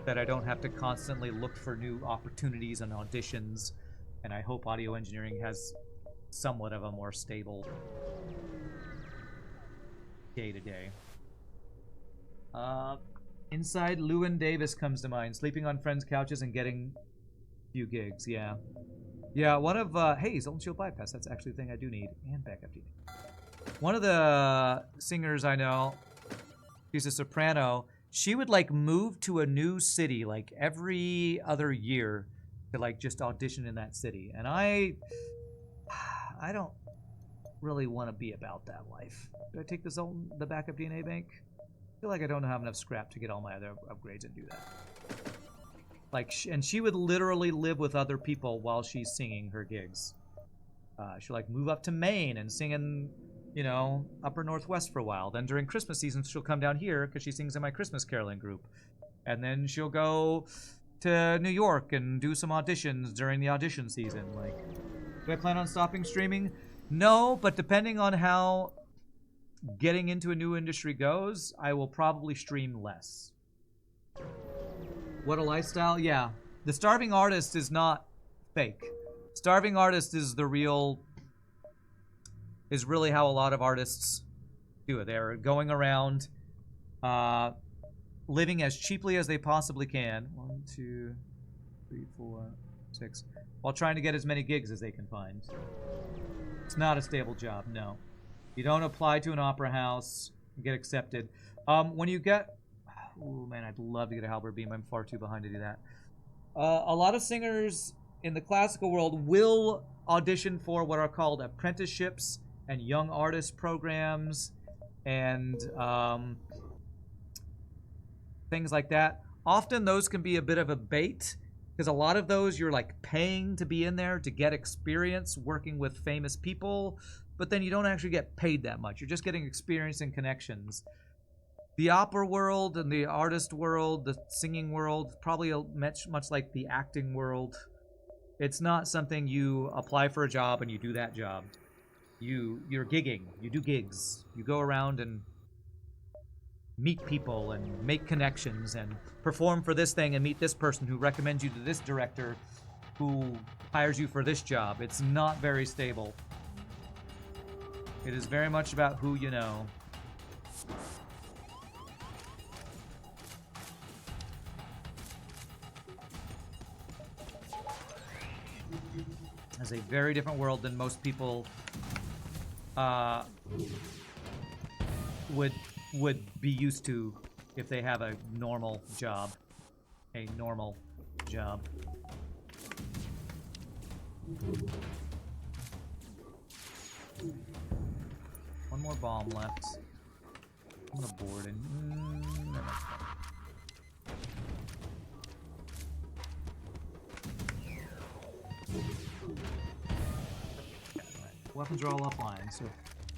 that I don't have to constantly look for new opportunities and auditions. And I hope audio engineering has somewhat of a more stable day-to-day. Inside Llewyn Davis comes to mind. Sleeping on friends' couches and getting a few gigs, yeah. Yeah, one of, hey, Zoltan Shield Bypass. That's actually the thing I do need. And backup TV. One of the singers I know, she's a soprano. She would, like, move to a new city, like, every other year to, like, just audition in that city. And I don't really want to be about that life. Do I take the Zoltan, the backup DNA bank? I feel like I don't have enough scrap to get all my other upgrades and do that. Like, and she would literally live with other people while she's singing her gigs. She'll like move up to Maine and sing in, you know, Upper Northwest for a while. Then during Christmas season, she'll come down here because she sings in my Christmas caroling group. And then she'll go to New York and do some auditions during the audition season. Like, do I plan on stopping streaming? No, but depending on how getting into a new industry goes, I will probably stream less. What a lifestyle. Yeah. The starving artist is not fake. Starving artist is the real, is really how a lot of artists do it. They're going around living as cheaply as they possibly can. 1, 2, 3, 4, 6. While trying to get as many gigs as they can find. It's not a stable job, no. You don't apply to an opera house and get accepted. When you get... Oh, man, I'd love to get a halberd beam. I'm far too behind to do that. A lot of singers in the classical world will audition for what are called apprenticeships and young artist programs and things like that. Often those can be a bit of a bait because a lot of those you're like paying to be in there to get experience working with famous people, but then you don't actually get paid that much. You're just getting experience and connections. The opera world and the artist world, the singing world, probably much like the acting world. It's not something you apply for a job and you do that job. You're gigging. You do gigs. You go around and meet people and make connections and perform for this thing and meet this person who recommends you to this director who hires you for this job. It's not very stable. It is very much about who you know. It's a very different world than most people would be used to if they have a normal job. A normal job. One more bomb left. I'm gonna board and no, that's fine. Weapons are all offline, so if it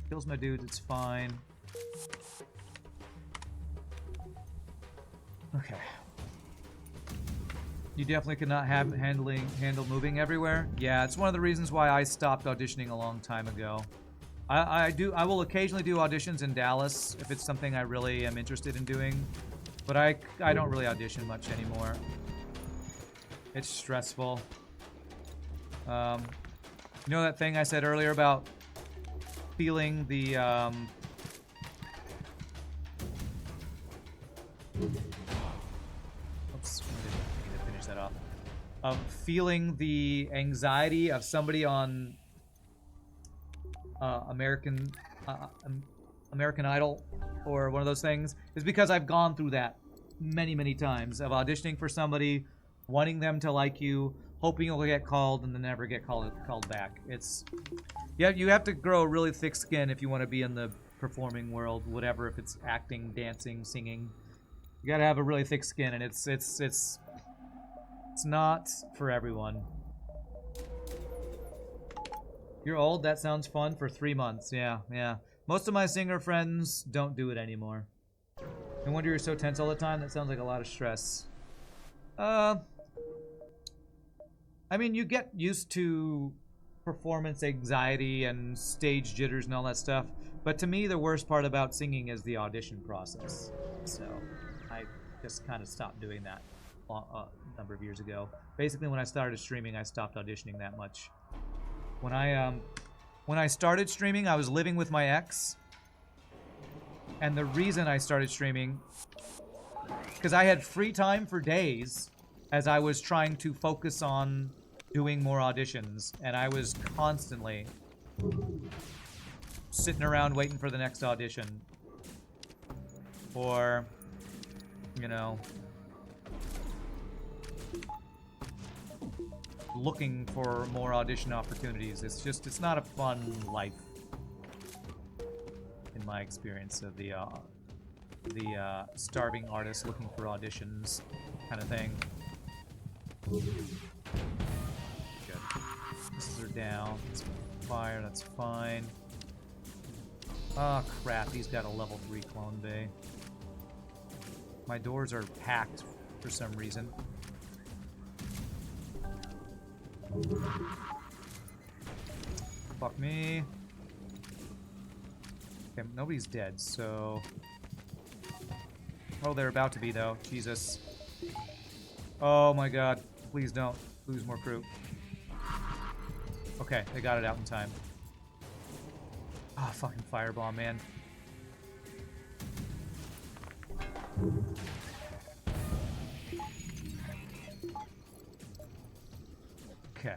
kills my dudes, it's fine. Okay. You definitely could not handle moving everywhere. Yeah, it's one of the reasons why I stopped auditioning a long time ago. I will occasionally do auditions in Dallas if it's something I really am interested in doing, but I don't really audition much anymore. It's stressful. You know that thing I said earlier about feeling the, oops, I need to finish that off. Feeling the anxiety of somebody on American Idol or one of those things is because I've gone through that many times of auditioning for somebody, wanting them to like you, hoping you'll get called and then never get called back. It's, yeah, you have to grow a really thick skin if you want to be in the performing world, whatever, if it's acting, dancing, singing. You gotta have a really thick skin, and it's not for everyone. You're old? That sounds fun. For 3 months. Yeah. Most of my singer friends don't do it anymore. No wonder you're so tense all the time. That sounds like a lot of stress. I mean, you get used to performance anxiety and stage jitters and all that stuff, but to me, the worst part about singing is the audition process. So, I just kind of stopped doing that a number of years ago. Basically, when I started streaming, I stopped auditioning that much. When I started streaming, I was living with my ex, and the reason I started streaming, because I had free time for days as I was trying to focus on doing more auditions, and I was constantly sitting around waiting for the next audition, or, you know, looking for more audition opportunities. It's not a fun life, in my experience of the starving artist looking for auditions kind of thing. Good. Pieces are down. It's fire, that's fine. Oh crap, he's got a level 3 clone bay. My doors are hacked for some reason. Fuck me. Okay, nobody's dead, so... Oh, they're about to be, though. Jesus. Oh my god. Please don't lose more crew. Okay, they got it out in time. Ah, fucking firebomb, man. Okay.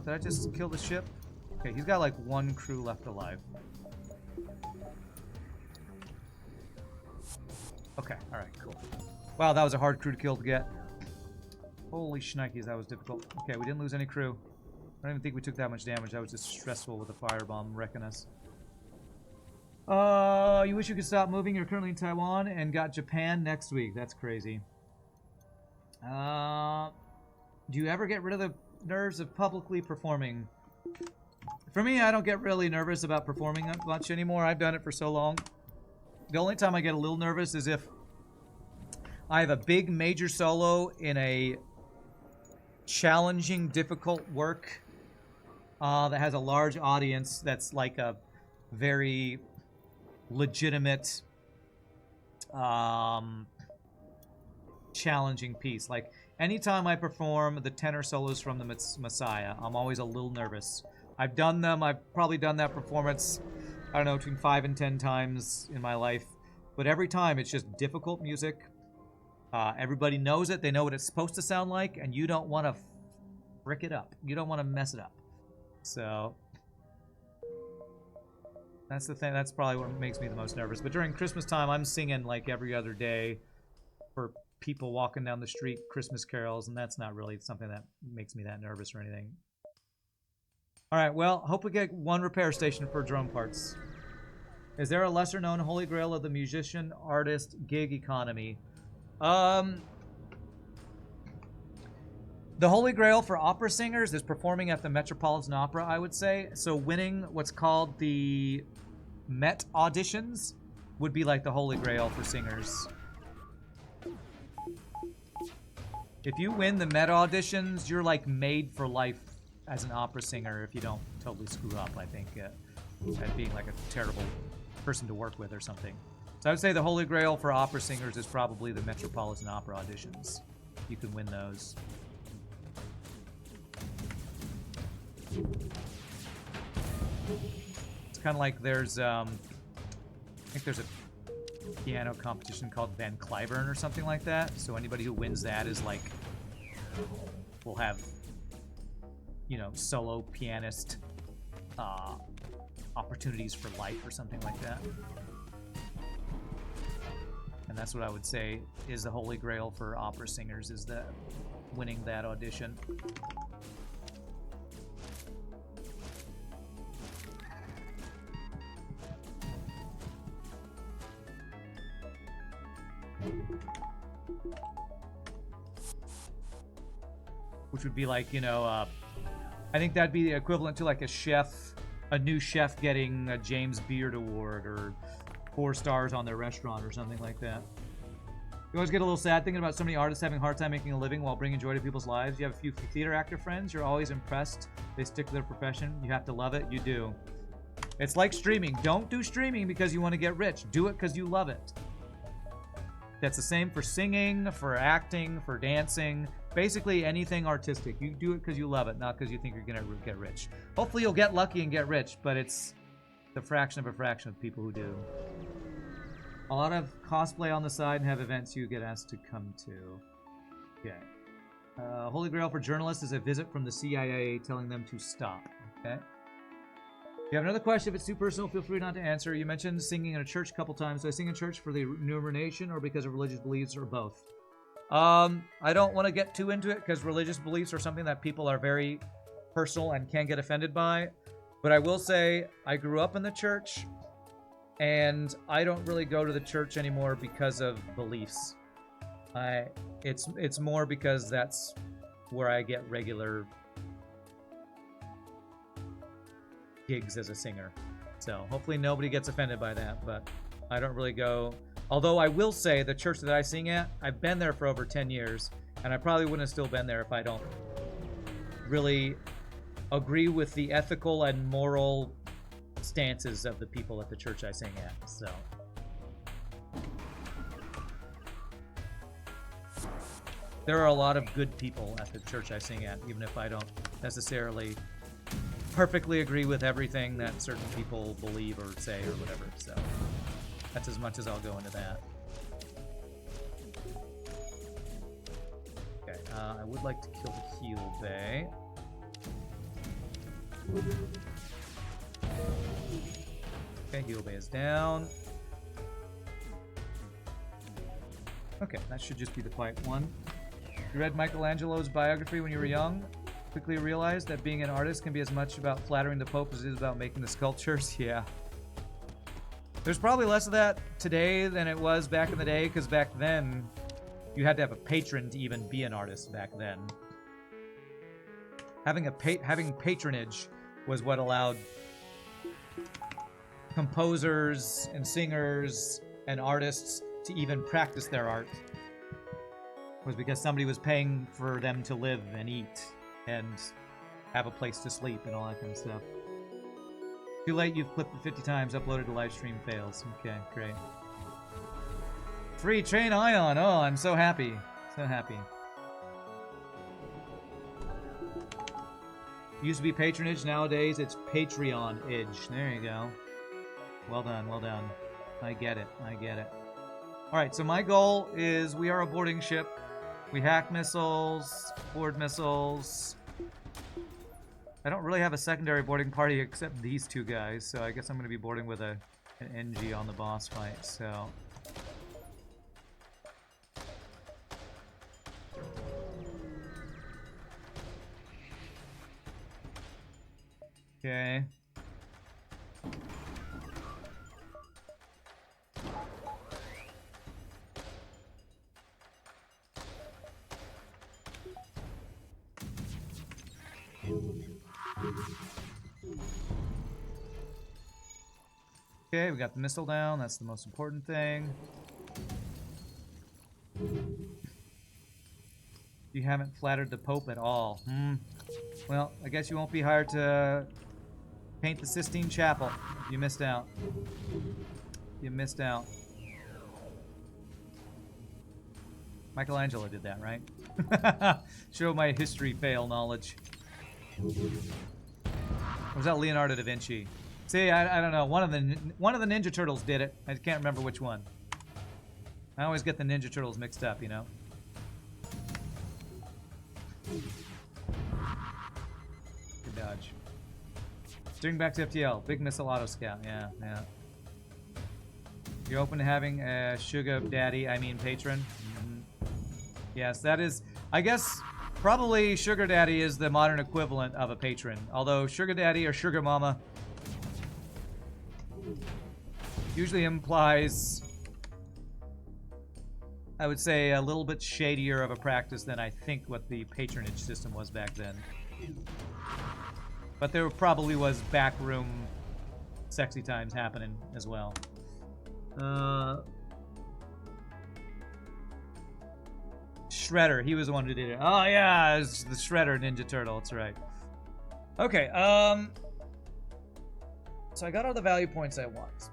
Did I just kill the ship? Okay, he's got like one crew left alive. Okay, alright, cool. Wow, that was a hard crew to kill to get. Holy shnikes, that was difficult. Okay, we didn't lose any crew. I don't even think we took that much damage. That was just stressful with the firebomb wrecking us. You wish you could stop moving. You're currently in Taiwan and got Japan next week. That's crazy. Do you ever get rid of the nerves of publicly performing? For me, I don't get really nervous about performing much anymore. I've done it for so long. The only time I get a little nervous is if I have a big major solo in a challenging, difficult work that has a large audience that's like a very legitimate challenging piece. Like anytime I perform the tenor solos from the Messiah, I'm always a little nervous. I've done them. I've probably done that performance, I don't know, between 5 and 10 times in my life. But every time it's just difficult music. Everybody knows it. They know what it's supposed to sound like, and you don't want to frick it up. You don't want to mess it up. So that's the thing. That's probably what makes me the most nervous. But during Christmas time, I'm singing like every other day for people walking down the street, Christmas carols, and that's not really something that makes me that nervous or anything. All right, well, hope we get one repair station for drone parts. Is there a lesser-known holy grail of the musician-artist gig economy? The holy grail for opera singers is performing at the Metropolitan Opera, I would say. So winning what's called the Met auditions would be like the holy grail for singers. If you win the Met auditions, you're like made for life as an opera singer if you don't totally screw up, I think, at being like a terrible person to work with or something. So I would say the holy grail for opera singers is probably the Metropolitan Opera auditions. You can win those. It's kind of like there's, I think there's a piano competition called Van Cliburn or something like that. So anybody who wins that is like, will have, you know, solo pianist opportunities for life or something like that. And that's what I would say is the holy grail for opera singers, is that winning that audition. Which would be like, you know, I think that'd be the equivalent to like a new chef getting a James Beard Award or 4 stars on their restaurant or something like that. You always get a little sad thinking about so many artists having a hard time making a living while bringing joy to people's lives. You have a few theater actor friends, you're always impressed. They stick to their profession. You have to love it. You do. It's like streaming. Don't do streaming because you want to get rich. Do it because you love it. That's the same for singing, for acting, for dancing. Basically anything artistic. You do it because you love it, not because you think you're going to get rich. Hopefully you'll get lucky and get rich, but it's the fraction of a fraction of people who do. A lot of cosplay on the side and have events you get asked to come to. Okay. Holy grail for journalists is a visit from the CIA telling them to stop. Okay. If you have another question, if it's too personal, feel free not to answer. You mentioned singing in a church a couple times. Do I sing in church for the illumination or because of religious beliefs or both? I don't want to get too into it because religious beliefs are something that people are very personal and can get offended by. But I will say I grew up in the church, and I don't really go to the church anymore because of beliefs. It's more because that's where I get regular gigs as a singer. So hopefully nobody gets offended by that, but I don't really go. Although I will say the church that I sing at, I've been there for over 10 years, and I probably wouldn't have still been there if I don't really agree with the ethical and moral stances of the people at the church I sing at. So there are a lot of good people at the church I sing at, even if I don't necessarily perfectly agree with everything that certain people believe or say or whatever. So That's as much as I'll go into that. Okay, I would like to kill the heal bay. Okay, heal bay is down. Okay, that should just be the fight one. You read Michelangelo's biography when you were young? Quickly realized that being an artist can be as much about flattering the Pope as it is about making the sculptures? Yeah. There's probably less of that today than it was back in the day, because back then, you had to have a patron to even be an artist back then. Having patronage was what allowed composers and singers and artists to even practice their art. It was because somebody was paying for them to live and eat and have a place to sleep and all that kind of stuff. Too late, you've clipped it 50 times, uploaded to live stream fails. Okay, great. Free train ion. Oh, I'm so happy. So happy. Used to be patronage, nowadays it's Patreon-age. There you go. Well done, well done. I get it, I get it. Alright, so my goal is we are a boarding ship. We hack missiles, board missiles. I don't really have a secondary boarding party except these two guys, so I guess I'm going to be boarding with an NG on the boss fight, so... Okay. Okay, we got the missile down. That's the most important thing. You haven't flattered the Pope at all. Well, I guess you won't be hired to paint the Sistine Chapel. You missed out. You missed out. Michelangelo did that, right? Show my history fail knowledge. Or was that Leonardo da Vinci? See, I don't know. One of the Ninja Turtles did it. I can't remember which one. I always get the Ninja Turtles mixed up, you know. Good dodge. Steering back to FTL. Big missile auto scout. Yeah, yeah. You're open to having a sugar daddy, I mean patron? Yes, that is... I guess probably sugar daddy is the modern equivalent of a patron. Although sugar daddy or sugar mama usually implies, I would say, a little bit shadier of a practice than I think what the patronage system was back then. But there probably was backroom sexy times happening as well. Shredder, he was the one who did it. Oh yeah, it's the Shredder Ninja Turtle, that's right. Okay, so I got all the value points I want.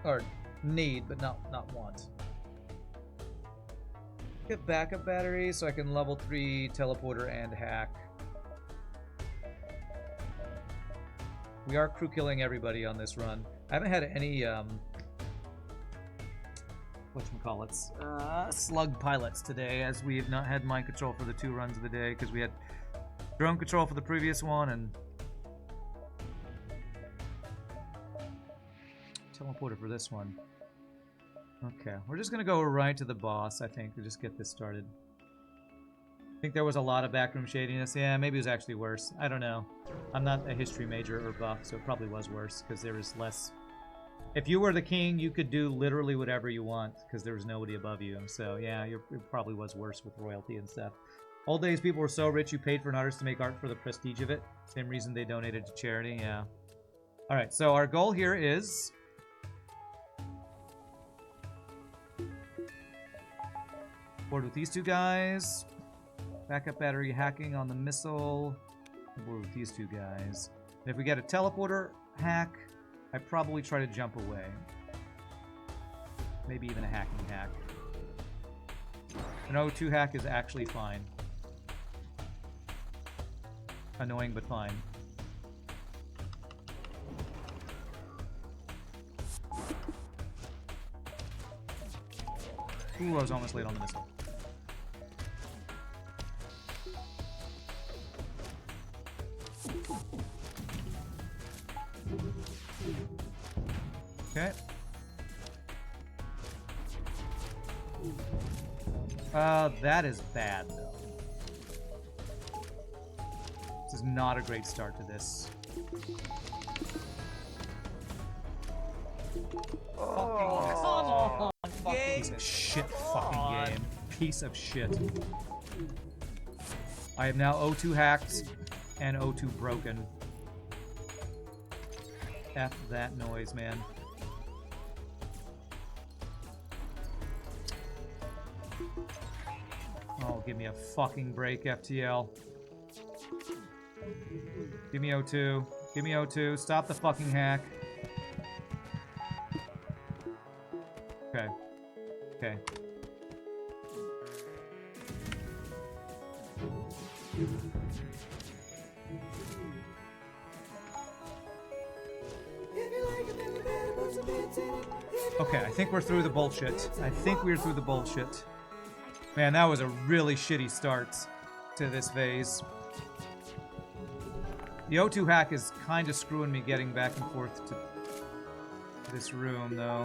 Or need, but not want. Get backup batteries so I can level 3 teleporter and hack. We are crew killing everybody on this run. I haven't had any whatchamacallits, slug pilots today, as we have not had mind control for the 2 runs of the day because we had drone control for the previous one and teleporter for this one. Okay, we're just gonna go right to the boss, I think, to just get this started. I think there was a lot of backroom shadiness. Yeah, maybe it was actually worse. I don't know. I'm not a history major or buff, so it probably was worse, because there was less... If you were the king, you could do literally whatever you want, because there was nobody above you. So, yeah, it probably was worse with royalty and stuff. Old days, people were so rich you paid for an artist to make art for the prestige of it. Same reason they donated to charity, yeah. Alright, so our goal here is... board with these 2 guys. Backup battery hacking on the missile. Board with these 2 guys. And if we get a teleporter hack, I probably try to jump away. Maybe even a hacking hack. An O2 hack is actually fine. Annoying, but fine. Ooh, I was almost late on the missile. Okay. That is bad, though. This is not a great start to this. Oh, come on, Piece of shit fucking game. Piece of shit. I am now O2 hacked and O2 broken. F that noise, man. Oh, give me a fucking break, FTL. Give me O2. Give me O2. Stop the fucking hack. Okay. Okay. Okay, I think we're through the bullshit. I think we're through the bullshit. Man, that was a really shitty start to this phase. The O2 hack is kind of screwing me getting back and forth to this room, though.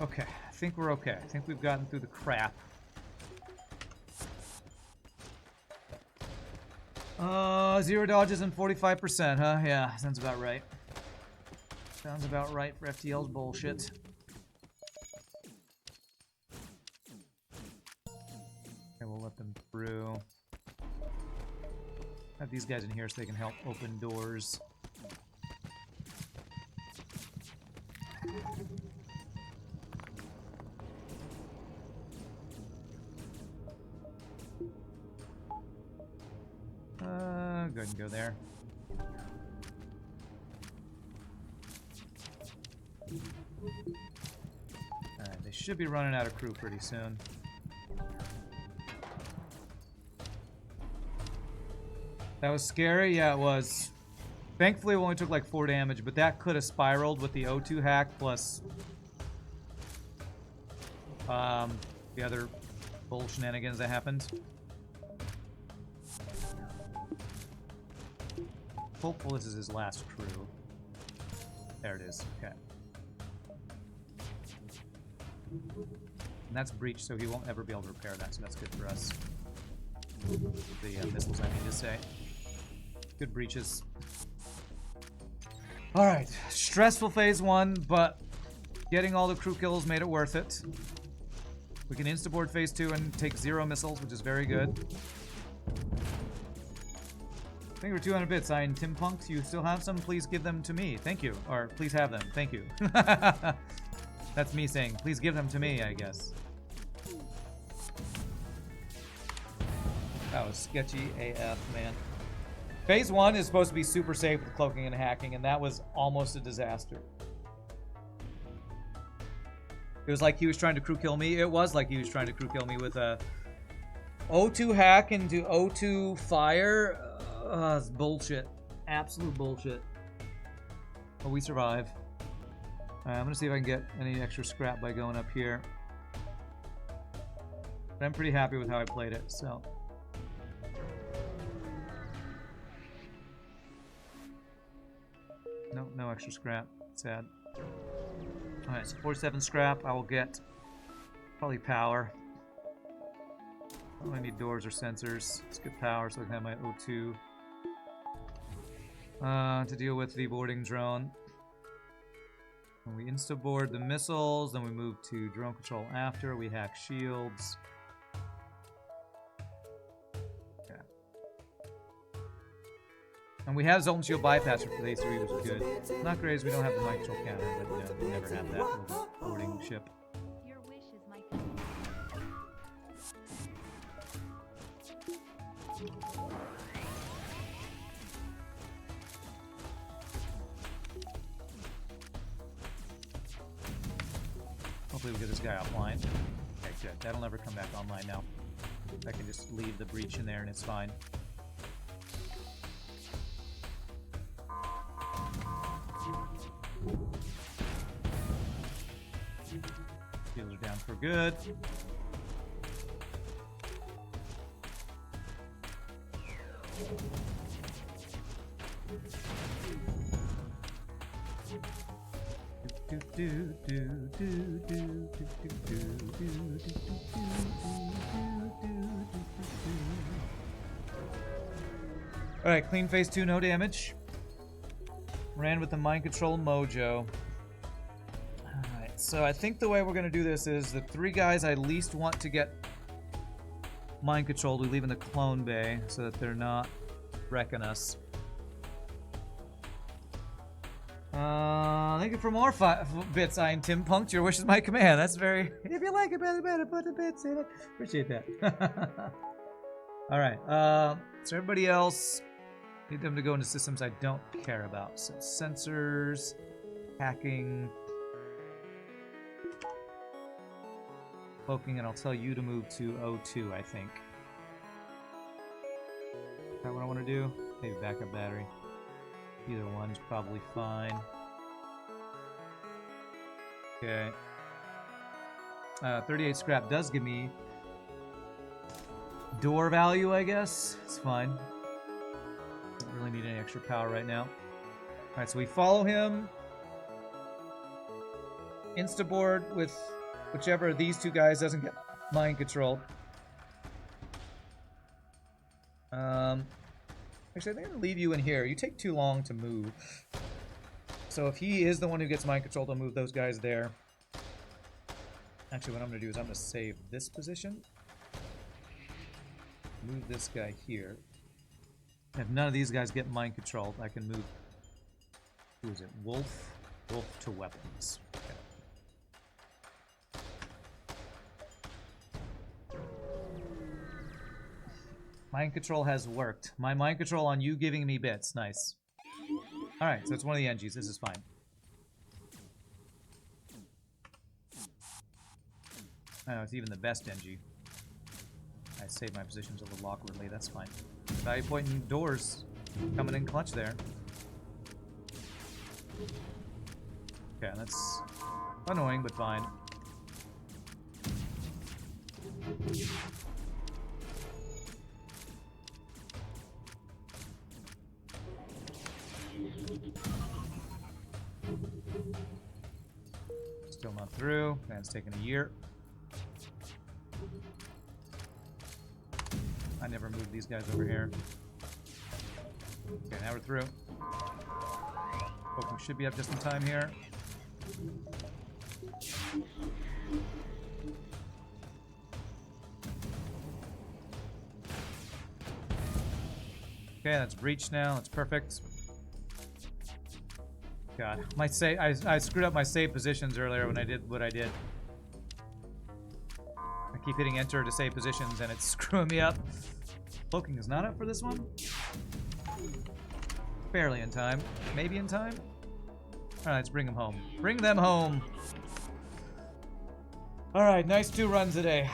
Okay, I think we're okay. I think we've gotten through the crap. 0 dodges and 45%, huh? Yeah, sounds about right. Sounds about right for FTL's bullshit. Okay, we'll let them through. Have these guys in here so they can help open doors. Go ahead and go there. Alright, they should be running out of crew pretty soon. That was scary? Yeah, it was. Thankfully, it only took like 4 damage, but that could have spiraled with the O2 hack plus the other bull shenanigans that happened. Hopefully this is his last crew. There it is. Okay. And that's breach, so he won't ever be able to repair that, so that's good for us. The missiles, I mean to say. Good breaches. Alright. Stressful phase 1, but getting all the crew kills made it worth it. We can instaboard phase 2 and take 0 missiles, which is very good. Thank you for 200 bits. Ian Tim Punks, you still have some? Please give them to me. Thank you. Or please have them. Thank you. That's me saying, please give them to me, I guess. That was sketchy AF, man. Phase 1 is supposed to be super safe with cloaking and hacking, and that was almost a disaster. It was like he was trying to crew kill me. It was like he was trying to crew kill me with a O2 hack into O2 fire. It's bullshit. Absolute bullshit. But we survive. Alright, I'm gonna see if I can get any extra scrap by going up here. But I'm pretty happy with how I played it, so. No, no extra scrap. Sad. Alright, so 47 scrap. I will get probably power. I don't need doors or sensors. Let's get power so I can have my O2 to deal with the boarding drone. And we insta-board the missiles, then we move to drone control after. We hack shields. Okay. And we have Zoltan Shield bypass for phase 3, which is good. Not great as we don't have the mind control counter, but you know, we never have that with a boarding ship. Your wish is my command. Hopefully we get this guy offline. Okay, good. That'll never come back online now. I can just leave the breach in there and it's fine. Shields are down for good. Alright, clean phase 2, no damage. Ran with the mind control mojo. Alright, so I think the way we're going to do this is the 3 guys I least want to get mind controlled, we leave in the clone bay so that they're not wrecking us. Thank you for more bits, Ian Tim Punked. Your wish is my command. That's very... If you like it better, put the bits in it. Appreciate that. Alright, so everybody else, need them to go into systems I don't care about. So sensors, hacking, poking, and I'll tell you to move to O2, I think. Is that what I want to do? Maybe backup battery. Either one's probably fine. Okay. 38 scrap does give me door value, I guess. It's fine. Don't really need any extra power right now. Alright, so we follow him. Instaboard with whichever of these 2 guys doesn't get mind controlled. Actually, I think I'm going to leave you in here. You take too long to move. So if he is the one who gets mind controlled, I'll move those guys there. Actually, what I'm going to do is I'm going to save this position. Move this guy here. If none of these guys get mind controlled, I can move... Who is it? Wolf? Wolf to weapons. Okay. Mind control has worked. My mind control on you giving me bits. Nice. Alright, so it's one of the NGs. This is fine. I know, it's even the best NG. I saved my positions a little awkwardly. That's fine. Value point and doors coming in clutch there. Okay, that's annoying, but fine. Still not through. That's taking a year. I never moved these guys over here. Okay, now we're through. Hope we should be up just in time here. Okay, that's breach now. That's perfect. God, my save. I screwed up my save positions earlier when I did what I did. I keep hitting enter to save positions and it's screwing me up. Cloaking is not up for this one. Barely in time. Maybe in time. Alright, let's bring them home. Bring them home! Alright, nice 2 runs today.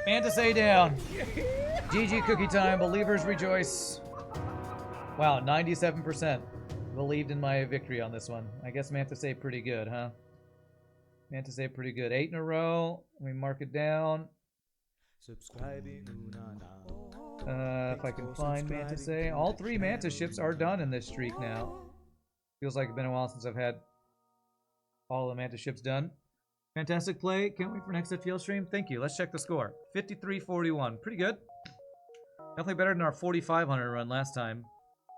Mantis A down. GG cookie time. Believers rejoice. Wow, 97% believed in my victory on this one. I guess Mantis A pretty good, huh? Mantis A pretty good. 8 in a row. Let me mark it down. If I can find Mantis A. All 3 Mantis ships are done in this streak now. Feels like it's been a while since I've had all the Mantis ships done. Fantastic play. Can't wait for next FTL stream. Thank you. Let's check the score. 53-41. Pretty good. Definitely better than our 4,500 run last time.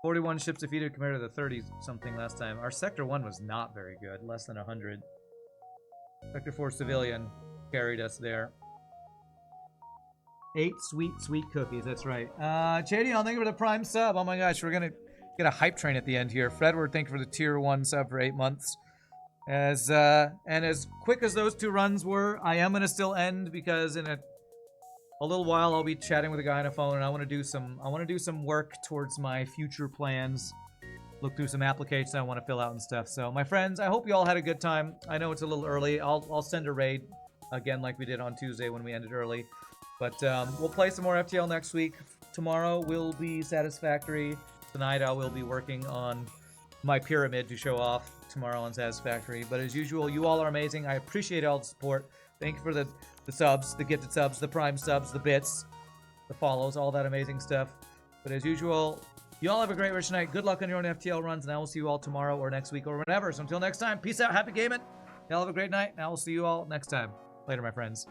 41 ships defeated compared to the 30-something last time. Our Sector 1 was not very good. Less than 100. Sector 4 Civilian carried us there. 8 sweet, sweet cookies. That's right. Chadion, thank you for the Prime sub. Oh my gosh, we're going to get a hype train at the end here. Fredward, thank you for the Tier 1 sub for 8 months. And as quick as those 2 runs were, I am going to still end because in a little while I'll be chatting with a guy on a phone and I want to do some work towards my future plans look through some applications I want to fill out and stuff. So, my friends, I hope you all had a good time. I know it's a little early. I'll send a raid again like we did on Tuesday when we ended early. But we'll play some more FTL next week. Tomorrow will be Satisfactory. Tonight I will be working on my pyramid to show off tomorrow on Satisfactory. But as usual, you all are amazing. I appreciate all the support. Thank you for the subs, the gifted subs, the prime subs, the bits, the follows, all that amazing stuff. But as usual, you all have a great rest night. Good luck on your own FTL runs, and I will see you all tomorrow or next week or whenever. So until next time, peace out, happy gaming. Y'all have a great night, and I will see you all next time. Later, my friends.